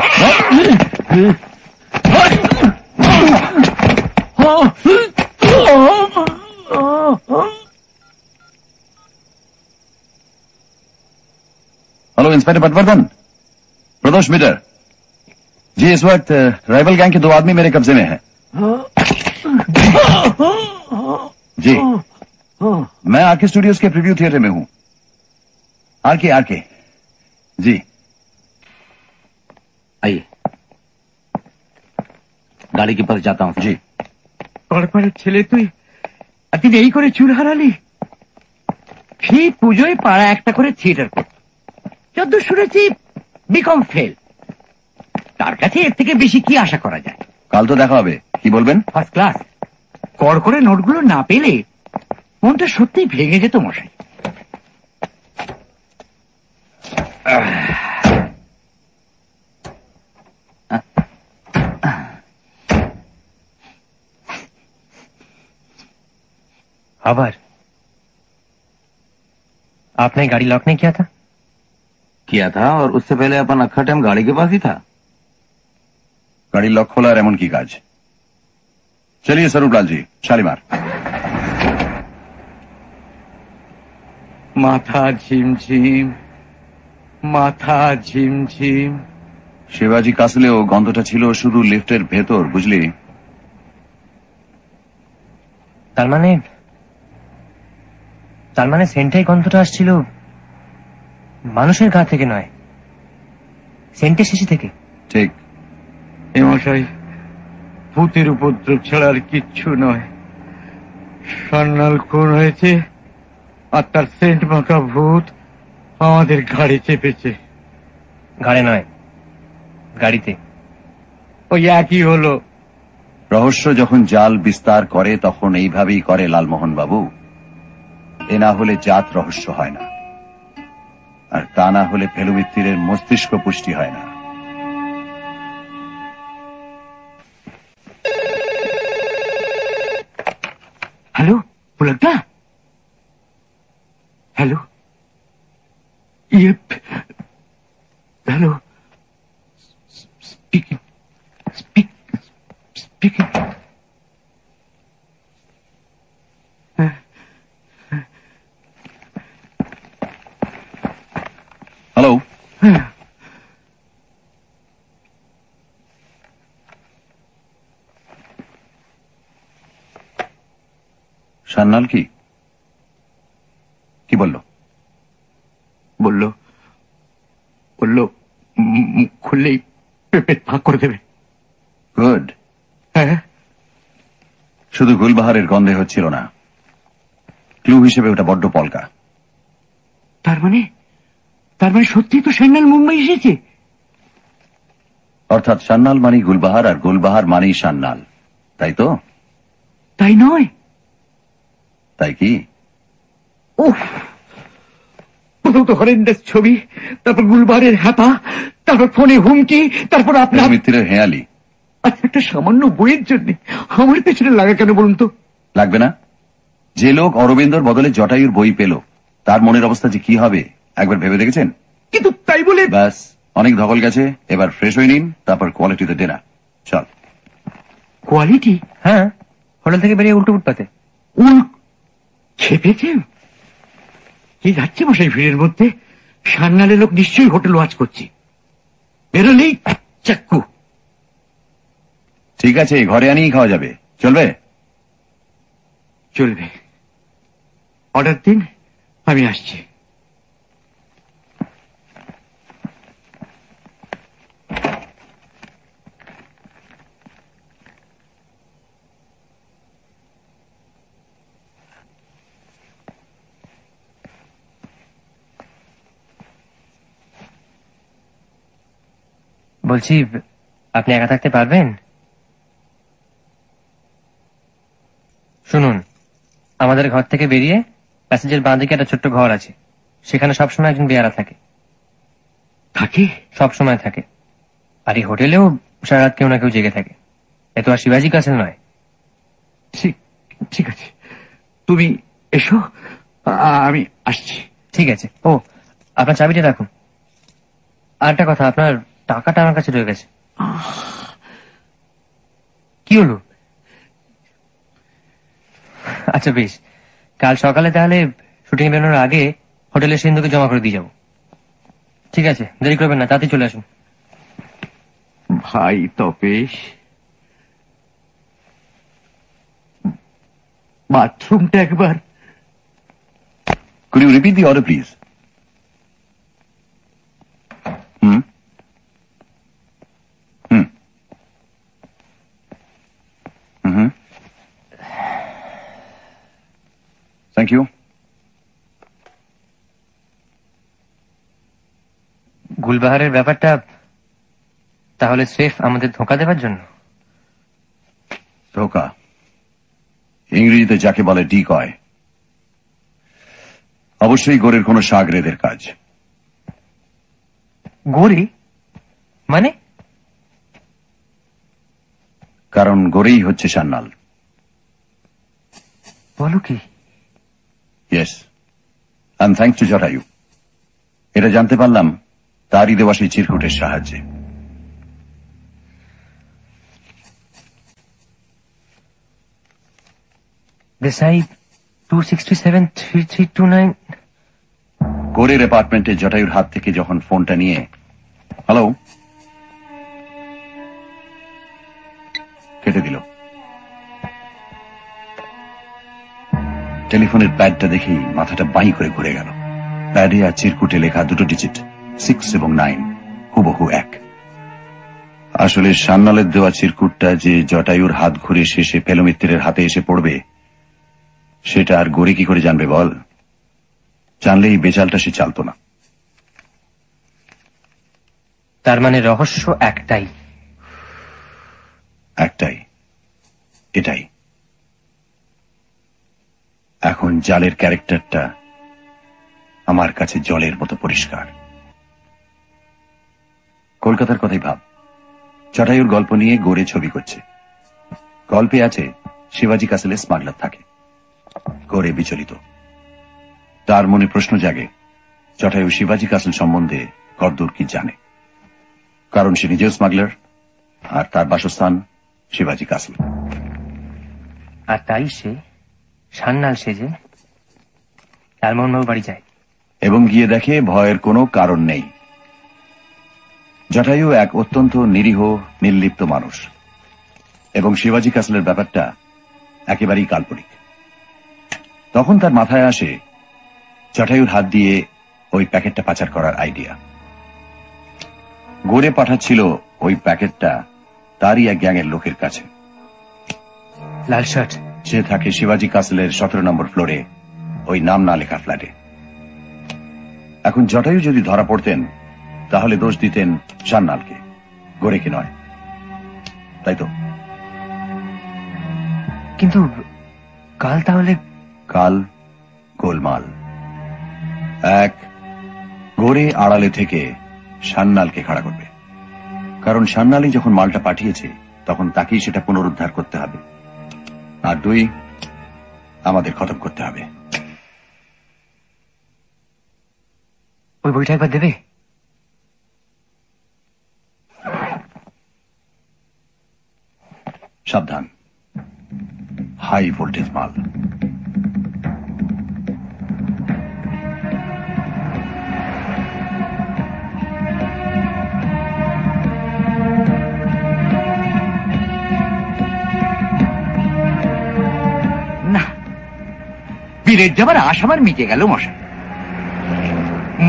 हेलो इंस्पेक्टर पटवर्धन, प्रदोष मीटर, जी इस वक्त राइवल गैंग के 2 आदमी मेरे कब्जे में हैं। जी मैं आरके स्टूडियोज के प्रीव्यू थिएटर में हूं। आरके जी आइए, गाड़ी के पास जाता हूं। जी কড়পাড়ের ছেলে তুই এতদিন এই করে চুল হারালি। সেই পুজোয় পাড়া একটা করে থিয়েটার করত, যত শুনেছি বিকম ফেল। তার কাছে এর থেকে বেশি কি আশা করা যায়? কাল তো দেখা হবে, কি বলবেন? First class. কর করে নোটগুলো না পেলে মনটা সত্যিই ভেঙে যেত মশাই। आभार। आपने गाड़ी लॉक नहीं किया था? किया था, और उससे पहले अपन अक्खा टाइम गाड़ी के पास ही था। गाड़ी लॉक खोला रेमन की काज। चलिए स्वरूपलाल जी, शालीमार। মাথা ঝিমঝিম, মাথা ঝিমঝিম। শিবাজি কাসলেও গন্ধটা ছিল শুধু লিফটের ভেতর, বুঝলি? তার মানে সেন্টাই গন্ধটা আসছিল মানুষের গা থেকে নয়, সেন্টের শিশি থেকে। ঠিক। এ মশাই, ভূতের উপদ্রব ছাড়া আর কিচ্ছু নয়। সান্নাল খুন হয়েছে আর তার সেন্ট মাখা ভূত আমাদের ঘাড়ে চেপেছে। ঘাড়ে নয়, গাড়িতে। ওই একই হলো। রহস্য যখন জাল বিস্তার করে তখন এইভাবেই করে লালমোহন বাবু। এ না হলে জাত রহস্য হয় না, আর তা না হলে ফেলুমিত্তিরের মস্তিষ্ক পুষ্টি হয় না। হ্যালো পুলকদা, hello, hello, speaking, speaking. Hello, Sanyal কি বলল? বলল মুখ খুললেই পেট ফাঁক করে দেবে। গুড। হ্যাঁ, শুধু গুলবাহারের গন্ধে হচ্ছিল না, ক্লু হিসেবে ওটা বড্ড পলকা। তার মানে সত্যি তো সান্নাল মুম্বাই এসেছে। অর্থাৎ সান্নাল মানেই গুলবাহার, আর গুলবাহার মানেই সান্নাল, তাই তো? তাই নয়? তাই কি? উফ, প্রথম তো হরেন্ডাস ছবি, তারপর গুলবাহারের হ্যাপা, তারপর ফোনে হুমকি, তারপর আপনার মিত্রের হেয়ালি। আচ্ছা, একটা সামান্য বইয়ের জন্য আমার পেছনে লাগা কেন বলুন তো? লাগবে না? যে লোক অরবিন্দর বদলে জটায়ুর বই পেল, তার মনের অবস্থা যে কি হবে একবার ভেবে দেখেছেন? কিন্তু তাই বলে ব্যাস, অনেক ধকল গেছে, এবার ফ্রেশ হয়ে নিন, তারপর কোয়ালিটিতে দেনা। চল। কোয়ালিটি? হ্যাঁ, হোটেল থেকে বেরিয়ে উল্টো ফুটপাতে। খেপেছেন? কি যাচ্ছে মশাই ভিড়ের মধ্যে? সান্নালের লোক নিশ্চয়ই হোটেল ওয়াচ করছে। বেরোলেই চাক্কু। ঠিক আছে, ঘরে আনিয়ে খাওয়া যাবে, চলবে? চলবে। অর্ডার দিন, আমি আসছি। বলছি, আপনি একা থাকতে পারবেন? শুনুন, আমাদের ঘর থেকে বেরিয়ে প্যাসেজের বাঁ দিকে একটা ছোট্ট ঘর আছে, সেখানে সবসময় একজন বেয়ারা থাকে। থাকে? সবসময় থাকে। আর এই হোটেলেও সারা রাত কেউ না কেউ জেগে থাকে। এ তো আর শিবাজি কাসেল নয়। ঠিক আছে, তুমি এসো, আমি আসছি। ঠিক আছে। ও, আপনার চাবিটা রাখুন। আর একটা কথা, আপনার টাকাটা আমার কাছে রয়ে গেছে। কি হলো? আচ্ছা বেশ, কাল সকালে তাহলে শুটিং বেরোনোর আগে হোটেলের সিন্ধুকে জমা করে দিয়ে যাবো। ঠিক আছে, দেরি করবেন না, তাড়াতাড়ি চলে আসুন। ভাই তপেশ, বাথরুমটা একবার। Could you repeat the order, please? Thank you. গুলবাহারের ব্যাপারটা তাহলে স্রেফ আমাদের ধোঁকা দেওয়ার জন্য? ধোকা ইংরেজিতে যাকে বলে ডিকয়। অবশ্যই গোরের কোন সাগরেদের কাজ। গোরে মানে? কারণ গোরেই হচ্ছে সান্নাল। বলো কি? Yes, and thanks to Jatayu. এটা জানতে পারলাম তারই দেওয়া সেই চিরকুটের সাহায্যে। দেসাই 267-3329। গোরের অ্যাপার্টমেন্টে জটায়ুর হাত থেকে যখন ফোনটা নিয়ে হ্যালো কেটে দিল, টেলিফোনের প্যাডটা দেখেই মাথাটা বাঁই করে ঘুরে গেল। প্যাডে আর চিরকুটে লেখা দুটো ডিজিট 6 এবং 9 হুবহু এক। আসলে সান্নালের দেওয়া চিরকুটটা যে জটায়ুর হাত ঘুরে শেষে পেলমিত্রের হাতে এসে পড়বে সেটা আর গোরে কি করে জানবে বল? জানলে এই বেচালটা সে চালতো না। তার মানে রহস্য একটাই? একটাই, এটাই। এখন জালের ক্যারেক্টারটা আমার কাছে জলের মতো পরিষ্কার। কলকাতার কথাই ভাব, জটায়ুর গল্প নিয়ে গোরে ছবি করছে। গল্পে আছে শিবাজি কাসেলে স্মাগলার থাকে। গোরে বিচলিত, তার মনে প্রশ্ন জাগে জটায়ু শিবাজি কাসেল সম্বন্ধে কতদূর কি জানে। কারণ সে নিজেও স্মাগলার আর তার বাসস্থান শিবাজি কাসেল। আর তাই সে সান্নাল সেজে লালমোহনবাবু বাড়ি যায় এবং গিয়ে দেখে ভয়ের কোনো কারণ নেই। জটায়ু এক অত্যন্ত নিরীহ নির্লিপ্ত মানুষ এবং শিবাজি কাসেলের ব্যাপারটা একেবারেই কাল্পনিক। তখন তার মাথায় আসে জটায়ুর হাত দিয়ে ওই প্যাকেটটা পাচার করার আইডিয়া। গোরে পাঠাচ্ছিল ওই প্যাকেটটা তারই এক গ্যাংয়ের লোকের কাছে। লাল শার্ট, সে থাকে শিবাজি কাসেলের 17 নম্বর ফ্লোরে ওই নাম না লেখা ফ্ল্যাটে। এখন জটায়ু যদি ধরা পড়তেন তাহলে দোষ দিতেন সান্নালকে, গোরেকে নয়, তাই তো? কিন্তু কাল তাহলে? কাল গোলমাল। এক, গোরে আড়ালে থেকে সান্নালকে খাড়া করবে, কারণ সান্নালই যখন মালটা পাঠিয়েছে তখন তাকেই সেটা পুনরুদ্ধার করতে হবে। আর দুই, আমাদের খতম করতে হবে। ওই বইটা একবার দেবে? সাবধান, হাই ভোল্টেজ মাল। না, বীরের যাবার আশ আমার মিটে গেল মশা।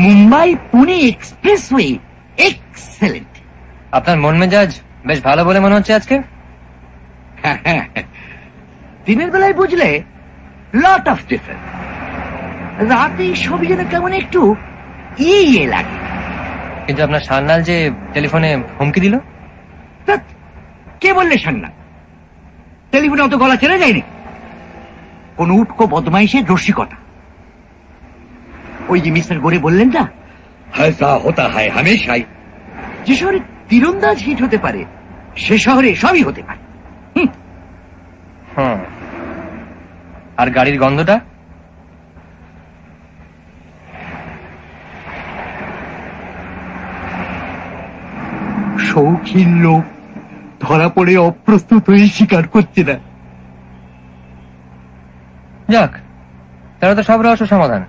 Mumbai Pune expressway excellent. আপনার মন মেজাজ বেশ ভালো বলে মনে হচ্ছে আজকে। দিনের বেলায় বুঝলে লট অফ ডিফারেন্স, রাতে সবই যেন কেমন একটু ইয়ে লাগে। কিন্তু আপনার সান্নাল যে টেলিফোনে হুমকি দিল? ধ্যাৎ, কে বললে সান্নাল? টেলিফোনে অত গলা ছেড়ে যায়নি। কোন উটকো বদমাইশের রসিকতা। ওই যে মিস্টার গোরে বললেন না, হায়সা হতা হয় হামেশাই। যে শহরে তীরন্দাজ হিট হতে পারে সে শহরে সবই হতে পারে। আর গাড়ির গন্ধটা? শৌখিন লোক ধরা পড়ে অপ্রস্তুত হয়ে স্বীকার করছে না। যাক, তারা তো সব রহস্য সমাধান।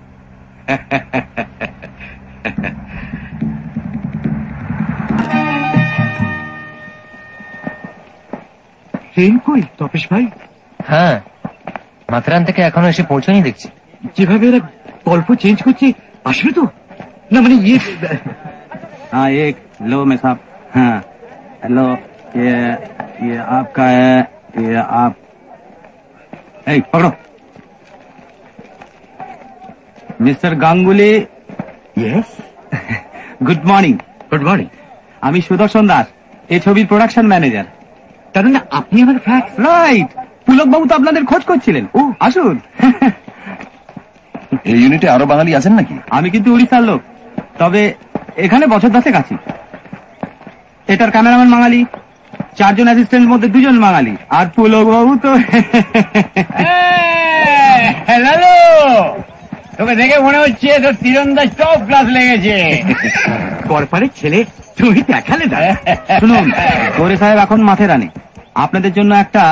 ট্রেন কই তপেশ ভাই? হ্যাঁ, মাথেরান থেকে এখনো এসে পৌঁছনি দেখছি। যেভাবে এরা গল্প চেঞ্জ করছে, আসবে তো না? মানে ইয়ে, हाँ एक लो मैं साहब, हाँ हेलो, ये आपका है, ये आप पकड़ो। Mister Ganguly. Yes, good morning. Good morning. আমি সুদর্শন দাস, এই ছবির প্রোডাকশন ম্যানেজার। তার মানে আপনি আমার ফ্যাক্স? রাইট, পুলক বাবু তো আপনাদের খোঁজ করছিলেন। ও আসুন। এই ইউনিটে আরো বাঙালি আছেন নাকি? আমি কিন্তু উড়িষ্যার লোক, তবে এখানে বছর 10 আছি। এটার ক্যামেরাম্যান বাঙালি, 4 জন অ্যাসিস্ট্যান্টের মধ্যে 2 জন বাঙালি, আর পুলক বাবু তো। লালু, তোকে দেখে মনে হচ্ছে তোর তীরন্দাজ টপ ক্লাস লেগেছে। গড়পাড়ের ছেলে, তুমি দেখালে না? শুনুন, গোরে সাহেব এখন মাথেরানে আপনাদের জন্য একটা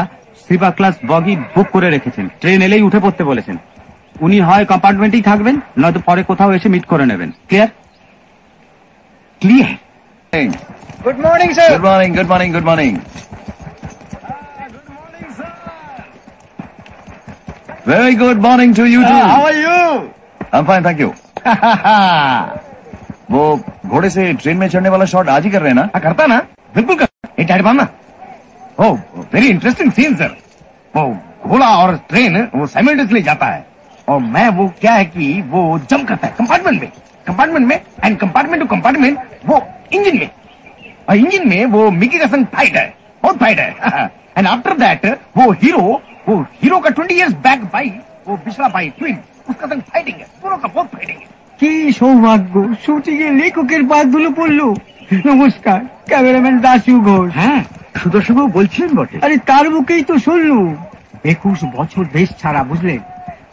স্লিপার ক্লাস বগি বুক করে রেখেছেন। ট্রেন এলেই উঠে পড়তে বলেছেন। উনি হয় কম্পার্টমেন্টেই থাকবেন, নয়তো পরে কোথাও এসে মিট করে নেবেন। Clear? Clear. Good morning sir. Good morning, good morning, good morning. Very good morning to you too. How are you? I'm fine, thank you. वो घोड़े से ट्रेन में चढ़ने वाला शॉट आज ही कर रहे हैं ना? करता ना, बिल्कुल कर। ये ना, ओ वेरी इंटरेस्टिंग सीन सर। वो घोड़ा और ट्रेन वो साइमल्टेनियसली जाता है, और मैं वो क्या है कि वो जंप करता है कंपार्टमेंट में एंड कंपार्टमेंट टू कंपार्टमेंट वो इंजन में, और इंजन में वो मिकी का संग फाइट है, बहुत फाइट है। एंड आफ्टर दैट वो हीरो का 20 years बैक भाई, वो पिछला भाई ट्विन, उसका संग फाइटिंग है, दोनों का बहुत फाइटिंग है। কি সৌভাগ্য, শুটিং এ লেখকের পাগুলো পড়লো। নমস্কার, ক্যামেরাম্যান দাশু ঘোষ। হ্যাঁ, সুদর্শন বাবু বলছিলেন বটে। আরে তার মুখেই তো শুনলুম। 21 বছর দেশ ছাড়া, বুঝলেন,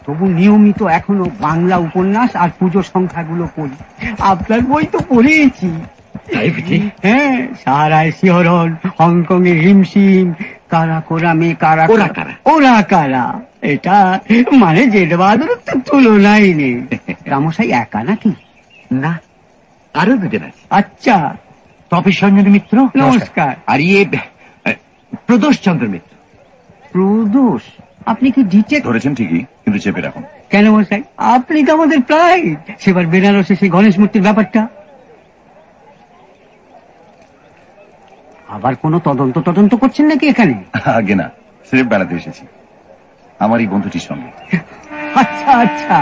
তবু নিয়মিত এখনো বাংলা উপন্যাস আর পুজো সংখ্যাগুলো পড়ি। আপনার বই তো পড়েছি। হ্যাঁ, সারায় শিহরণ, হংকং এ হিমশিম, কারা কোরা মে কারা ওরা কারা, এটা মানে জেড বাহাদুর তো তুলনাই নেই। রামশাই একা নাকি? না, আরো দুজন আছে। আচ্ছা, তপেশ রঞ্জন মিত্র নমস্কার। আর ইয়ে প্রদোষ চন্দ্র মিত্র। প্রদোষ, আপনি কি ডিটেক্ট ধরেছেন ঠিকই, কিন্তু চেপে রাখুন। কেন মশাই? আপনি তো আমাদের প্রায় সেবার বেনারসে সেই গণেশ মূর্তির ব্যাপারটা। আবার কোন তদন্ত করছেন নাকি এখানে? আগে না, সিরেফ বেড়াতে এসেছি আমার এই বন্ধুটির সঙ্গে। আচ্ছা আচ্ছা।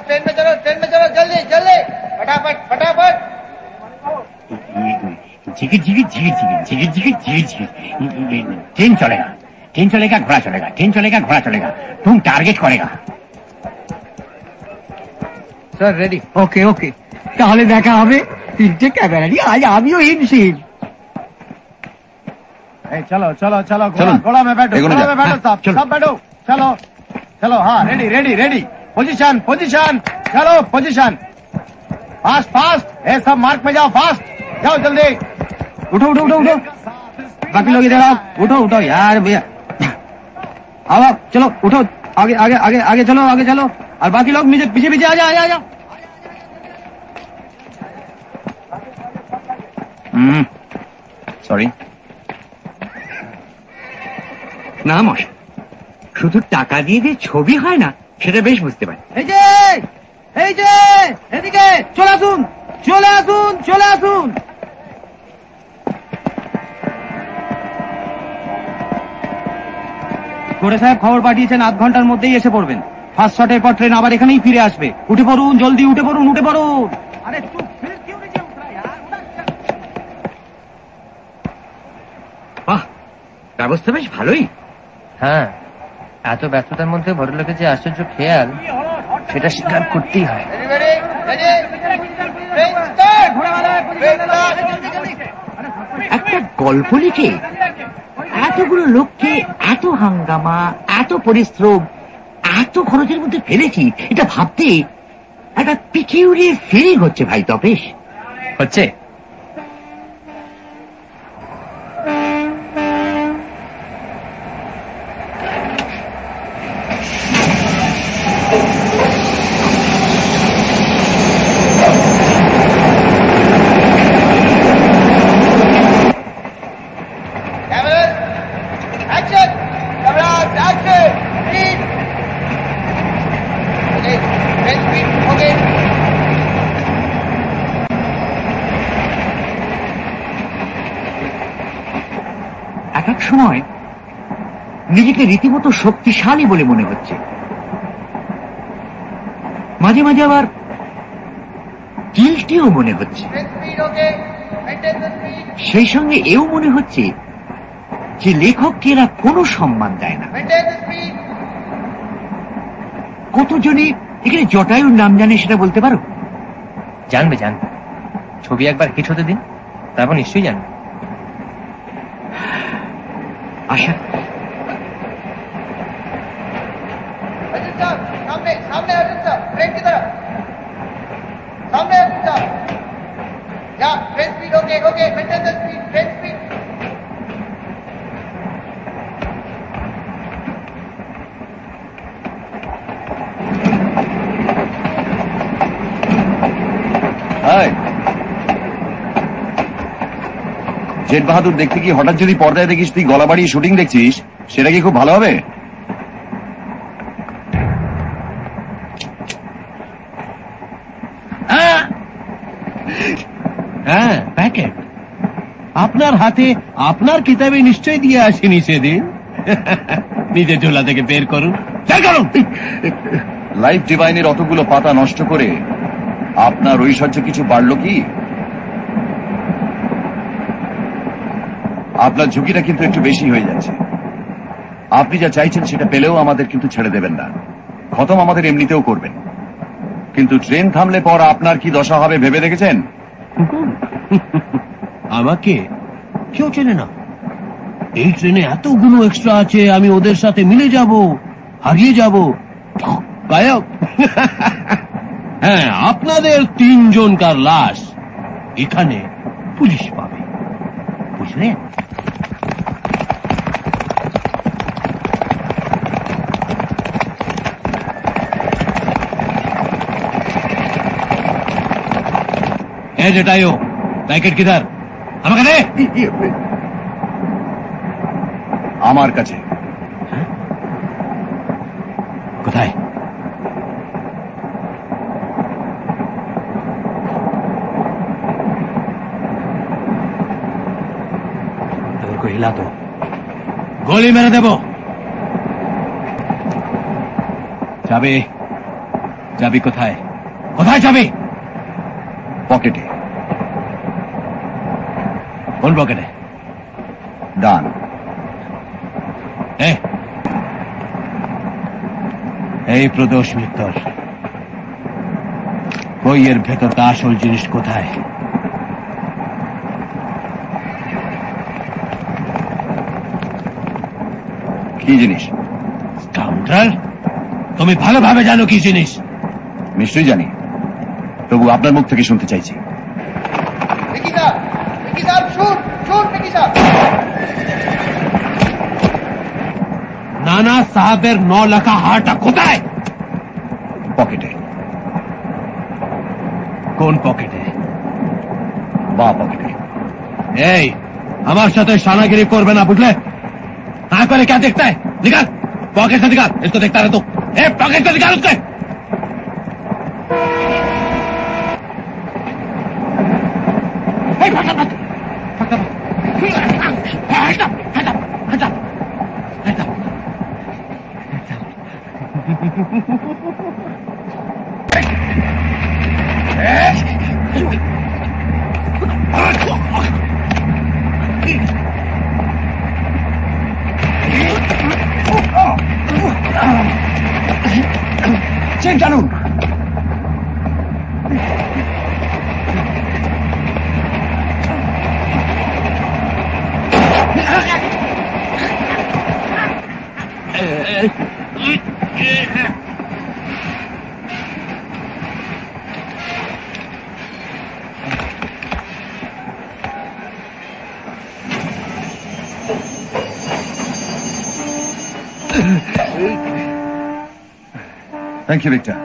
ट्रेन में चलो जल्दी जल्दी, फटाफट फटाफट। झिगिर झिगिर झिगिर झिगिर झिगिर झिगिर झिगिर। ट्रेन चलेगा घोड़ा चलेगा, ट्रेन चलेगा घोड़ा चलेगा, तुम टारगेट करेगा। Sir ready. ওকে ওকে, তাহলে দেখা হবে। 3টে ক্যামেরা নিয়ে আজ আমিও হিমশিম। चलो चलो चलो, चलो। घोड़ा में बैठो, एगो घोड़ा नहीं में जा। बैठो साहब, सब बैठो। चलो चलो, हाँ ready ready ready, position position, चलो पोजीशन, फास्ट फास्ट, ये सब मार्क में जाओ, फास्ट जाओ जल्दी। उठो उठो उठो उठो, बाकी लोग इधर आओ। उठो उठो यार भैया, आओ आओ, चलो उठो, आगे आगे आगे आगे चलो, आगे चलो, और बाकी लोग पीछे पीछे पीछे आ जाओ आ जाओ। সরি। না মশাই, শুধু টাকা দিয়ে যে ছবি হয় না, সেটা বেশ বুঝতে পারি। এই যে এদিকে চলে আসুন, চলে আসুন, চলে আসুন। গোরে সাহেব খবর পাঠিয়েছেন, আধ ঘন্টার মধ্যেই এসে পড়বেন। ফার্স্ট শটের পর ট্রেন আবার এখানেই ফিরে আসবে। উঠে পড়ুন, জলদি উঠে পড়ুন, উঠে পড়ুন। আরে চুপ, ফির क्यों नहीं उतरा यार? বাহ, ব্যবস্থা বেশ ভালোই। হ্যাঁ, এত ব্যস্ততার মধ্যে ভদ্রলোকের যে আশ্চর্য খেয়াল, সেটা স্বীকার করতেই হয়। একটা গল্প লিখে এতগুলো লোককে এত হাঙ্গামা, এত পরিশ্রম, এত খরচের মধ্যে ফেলেছি, এটা ভাবতে একটা পিকিউরিয়ার ফিলিং হচ্ছে ভাই তপেশ। হচ্ছে এক এক সময় নিজেকে রীতিমতো শক্তিশালী বলে মনে হচ্ছে, মাঝে মাঝে আবার গিল্টিও মনে হচ্ছে। Speed, okay. Maintain the speed. সেই সঙ্গে এও মনে হচ্ছে যে লেখককে এরা কোনো সম্মান দেয় না। Maintain the speed. কতজনই এখানে জটায়ুর নাম জানে সেটা বলতে পারো? জানবে জানবে, ছবি একবার হিট হতে দিন, তারপর নিশ্চয়ই জানবে। আশা अर्जुन साहब सामने सामने अर्जुन साहब ट्रेन की तरफ सामने अर्जुन साहब या train speed okay okay maintain the speed train speed jet Bahadur দেখতে কি হঠাৎ যদি পর্দায় দেখিস তুই গলা বাড়িয়ে শুটিং দেখছিস, সেটা কি খুব ভালো হবে? হ্যাঁ, প্যাকেট আপনার হাতে আপনার কিতাবে নিশ্চয় দিয়ে আসেনি সেদিন। নিজের ঝোলা থেকে বের করুন, বের করুন। লাইফ ডিভাইনের অতগুলো পাতা নষ্ট করে আপনার ঐশ্বর্য কিছু বাড়লো কি? আপনার ঝুঁকিটা কিন্তু একটু বেশি হয়ে যাচ্ছে। আপনি যা চাইছেন সেটা পেলেও আমাদের কিন্তু ছেড়ে দেবেন না, খতম আমাদের এমনিতেও করবেন। কিন্তু ট্রেন থামলে পর আপনার কি দশা হবে ভেবে দেখেছেন? আমাকে কেউ চেনে না। এই ট্রেনে এতগুলো এক্সট্রা আছে, আমি ওদের সাথে মিলে যাব, হারিয়ে যাব, গায়ব। হ্যাঁ, আপনাদের 3 জনকার লাশ এখানে পুলিশ পাবে, বুঝলেন? জটায়ু, প্যাকেট কিধার? আমাকে দে। আমার কাছে। কোথায়? তোর হিলা তো গোলি মেরে দেব। যাবে যাবি কোথায়? কোথায় যাবে? পকেটে। কোন পকেটে? ডান। এই প্রদোষ মিত্তর, বইয়ের ভেতরটা আসল জিনিস কোথায়? কি জিনিস? স্কাউন্ডার, তুমি ভালোভাবে জানো কি জিনিস। নিশ্চয়ই জানি, তবু আপনার মুখ থেকে শুনতে চাইছি। विकी साहब शूट शूट विकी साहब নানা সাহেবের 9 লাখা হারটা কোথায়? পকেটে। কোন পকেটে? বা পকেটে। এই, আমার সাথে शानागिरी করবে না, বুঝলে? हाँ करे क्या देखता है? निकाल पॉकेट से, निकाल इसको। देखता रहे तू। पॉकेट से निकाल उसके। চেন টানুন। Thank you Victor.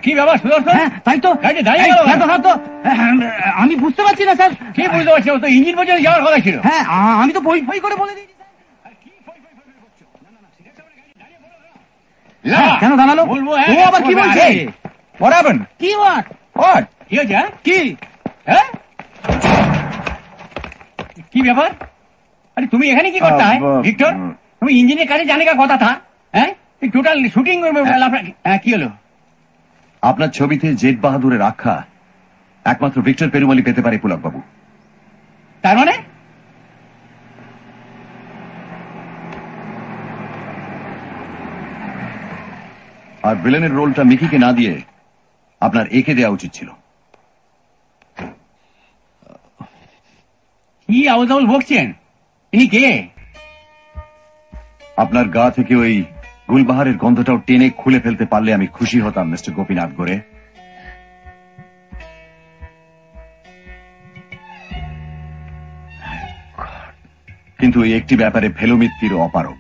কি ব্যাপার সুদর্শন? তাই তো গাড়ি দাঁড়িয়ে গেল কেন? আমি বুঝতে পারছি না স্যার। কি বুঝতে পারছি? ও তো ইঞ্জিন পর্যন্ত যাওয়ার কথা ছিল। হ্যাঁ, আমি তো বই ফই করে বলে দিয়েছি। কেন দাঁড়ালো? বলবো। ও আবার কি বলছে? What happened? কি ওয়াট? What? কি হয়েছে? কি? হ্যাঁ, কি ব্যাপার? अरे তুমি এখানে কি করতে হয় ভিক্টর? তুমি ইঞ্জিনের কাছে জানে কা কথা থা? হ্যাঁ টোটাল শুটিং কি হলো? আপনার ছবিতে জেদ বাহাদুরের আখ্যা একমাত্র ভিক্টর পেরুমালি পেতে পারে পুলক বাবু। তার মানে আর ভিলেনের রোলটা মিকিকে না দিয়ে আপনার একে দেওয়া উচিত ছিল। কি আউল তাউল বকছেন? ইনি কে? আপনার গা থেকে ওই গুলবাহারের গন্ধটাও টেনে খুলে ফেলতে পারলে আমি খুশি হতাম মিস্টার গোপীনাথ গোরে। কিন্তু এই একটি ব্যাপারে ভেলুমিত্তির অপারগ।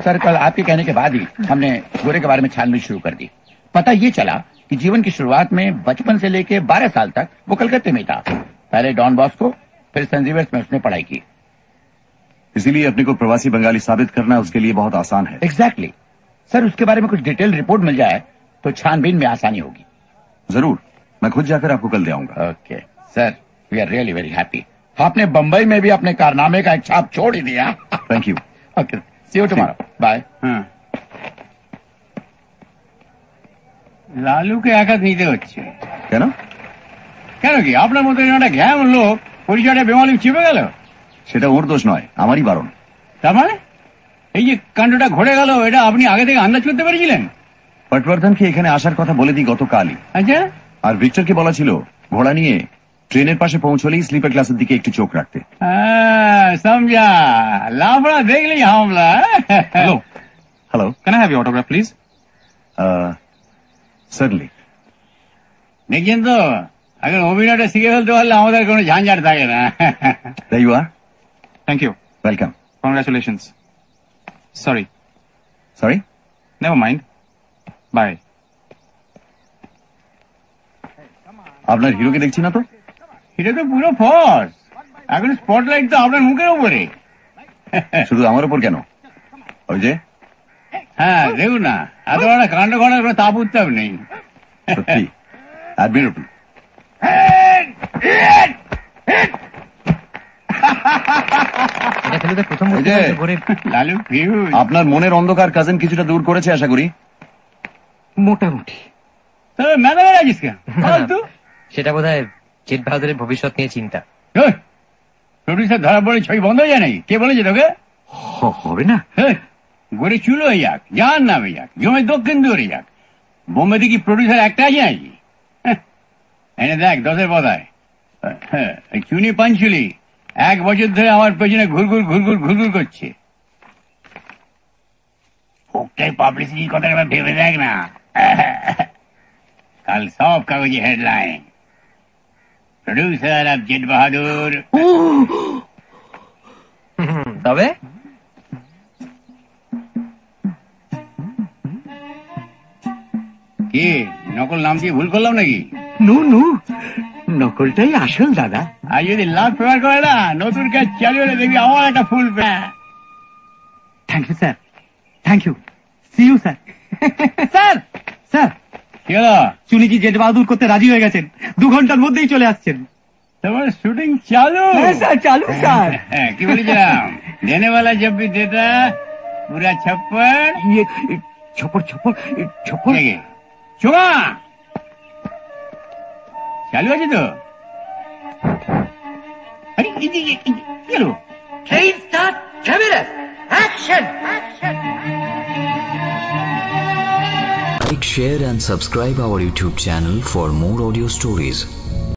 सर कल आपके कहने के बाद ही हमने गोरे के बारे में छानबीन शुरू कर दी। पता ये चला कि जीवन की शुरुआत में बचपन से लेके 12 साल तक वो कलकत्ते में था। पहले डॉन बॉस्को फिर सेंट जेवियर्स में उसने पढ़ाई की। इसीलिए अपने को प्रवासी बंगाली साबित करना उसके लिए बहुत आसान है। एग्जैक्टली सर, उसके बारे में कुछ डिटेल रिपोर्ट मिल जाए तो छानबीन में आसानी होगी। जरूर, मैं खुद जाकर आपको कल दे आऊंगा। Okay sir, we are really very happy. आपने बंबई में भी अपने कारनामे का एक छाप छोड़ ही दिया। Thank you. Okay, see you tomorrow. Bye. লালুকে আঘাত নিতে হচ্ছে কেন? কেন কি আপনার মতো একটা ঘ্যাম লোক পরিচয়টা বেমালুম চিপে গেল? সেটা ওর দোষ নয়, আমারই বারণ। তার মানে এই যে কাণ্ডটা ঘটে গেল এটা আপনি আগে থেকে আন্দাজ করতে পেরেছিলেন? পটবর্ধনকে এখানে আসার কথা বলে দিই গতকালই। আচ্ছা, আর ভিক্টরকে বলা ছিল ঘোড়া নিয়ে ট্রেনের পাশে পৌঁছলেই স্লিপার ক্লাসের দিকে একটু চোখ রাখতে। সমঝা, লাফড়া দেখলেই হামলা। Hello. Hello. Can I have your autograph, please? Certainly. দেখছেন তো, এখন অভিনয়টা শিখে ফেলতে পারলে আমাদের কোনো ঝাঞ্ঝাট থাকে না। There you are. Thank you. Welcome. Congratulations. Sorry. Sorry? Never mind. Bye. আপনার হিরোকে দেখছি না তো? এটা তো পুরো ফর্স। এখন স্পটলাইট তো আপনার মুখের উপরে। শুধু আমার উপর কেন? ওই যে হ্যাঁ দেখুন না, এত বড় কাণ্ড করার কোনো তাপ উত্তাপ নেই। সত্যি অ্যাডমিরেবল। আপনার মনের অন্ধকার কাজিন কিছুটা দূর করেছে আশা করি। মোটামুটি। তবে ম্যানেজার আছিস কেন? সেটা বোধহয় জেদ বাহাদুরের ভবিষ্যৎ নিয়ে চিন্তা। প্রডিউসার ধরা পড়ে ছবি বন্ধ হয়ে যায় নাকি? কে বলেছে তোকে? হবে না। গড়ে চুলো হয়ে যাক, যার নামে যাক, জমে দক্ষিণ দূরে যাক, বোম্বেতে কি প্রডিউসার একটা আছে নাকি? এনে দেখ 10-এর পদায় চুনি পাঞ্চুলি 1 বছর ধরে আমার পেছনে ঘুরঘুর ঘুরঘুর ঘুরঘুর করছে। ওটাই পাবলিসিটির কথা এবার ভেবে দেখ না। কাল সব কাগজে হেডলাইন, প্রডিউসার অফ জেদ বাহাদুর। তবে কি নকল নাম দিয়ে ভুল করলাম নাকি? নো নো, নকলটাই আসল দাদা। আর যদি লাভ ফেভার করে না, নতুন কাজ চালু হলে দেখবি আমার একটা ফুল। Thank you sir, thank you. See you sir. Sir sir, কি হলো? চুনিজি জেদ বাহাদুর করতে রাজি হয়ে গেছেন, 2 ঘন্টার মধ্যেই চলে আসছেন। তোমার শুটিং চালু? স্যার চালু স্যার। কি বলেছিলাম? দেনেওয়ালা জব ভি দেতা পুরা ছপ্পর। ছপর ছপর ছপর চোঙা চালু আছে তো? Like, share and subscribe our YouTube channel for more audio stories.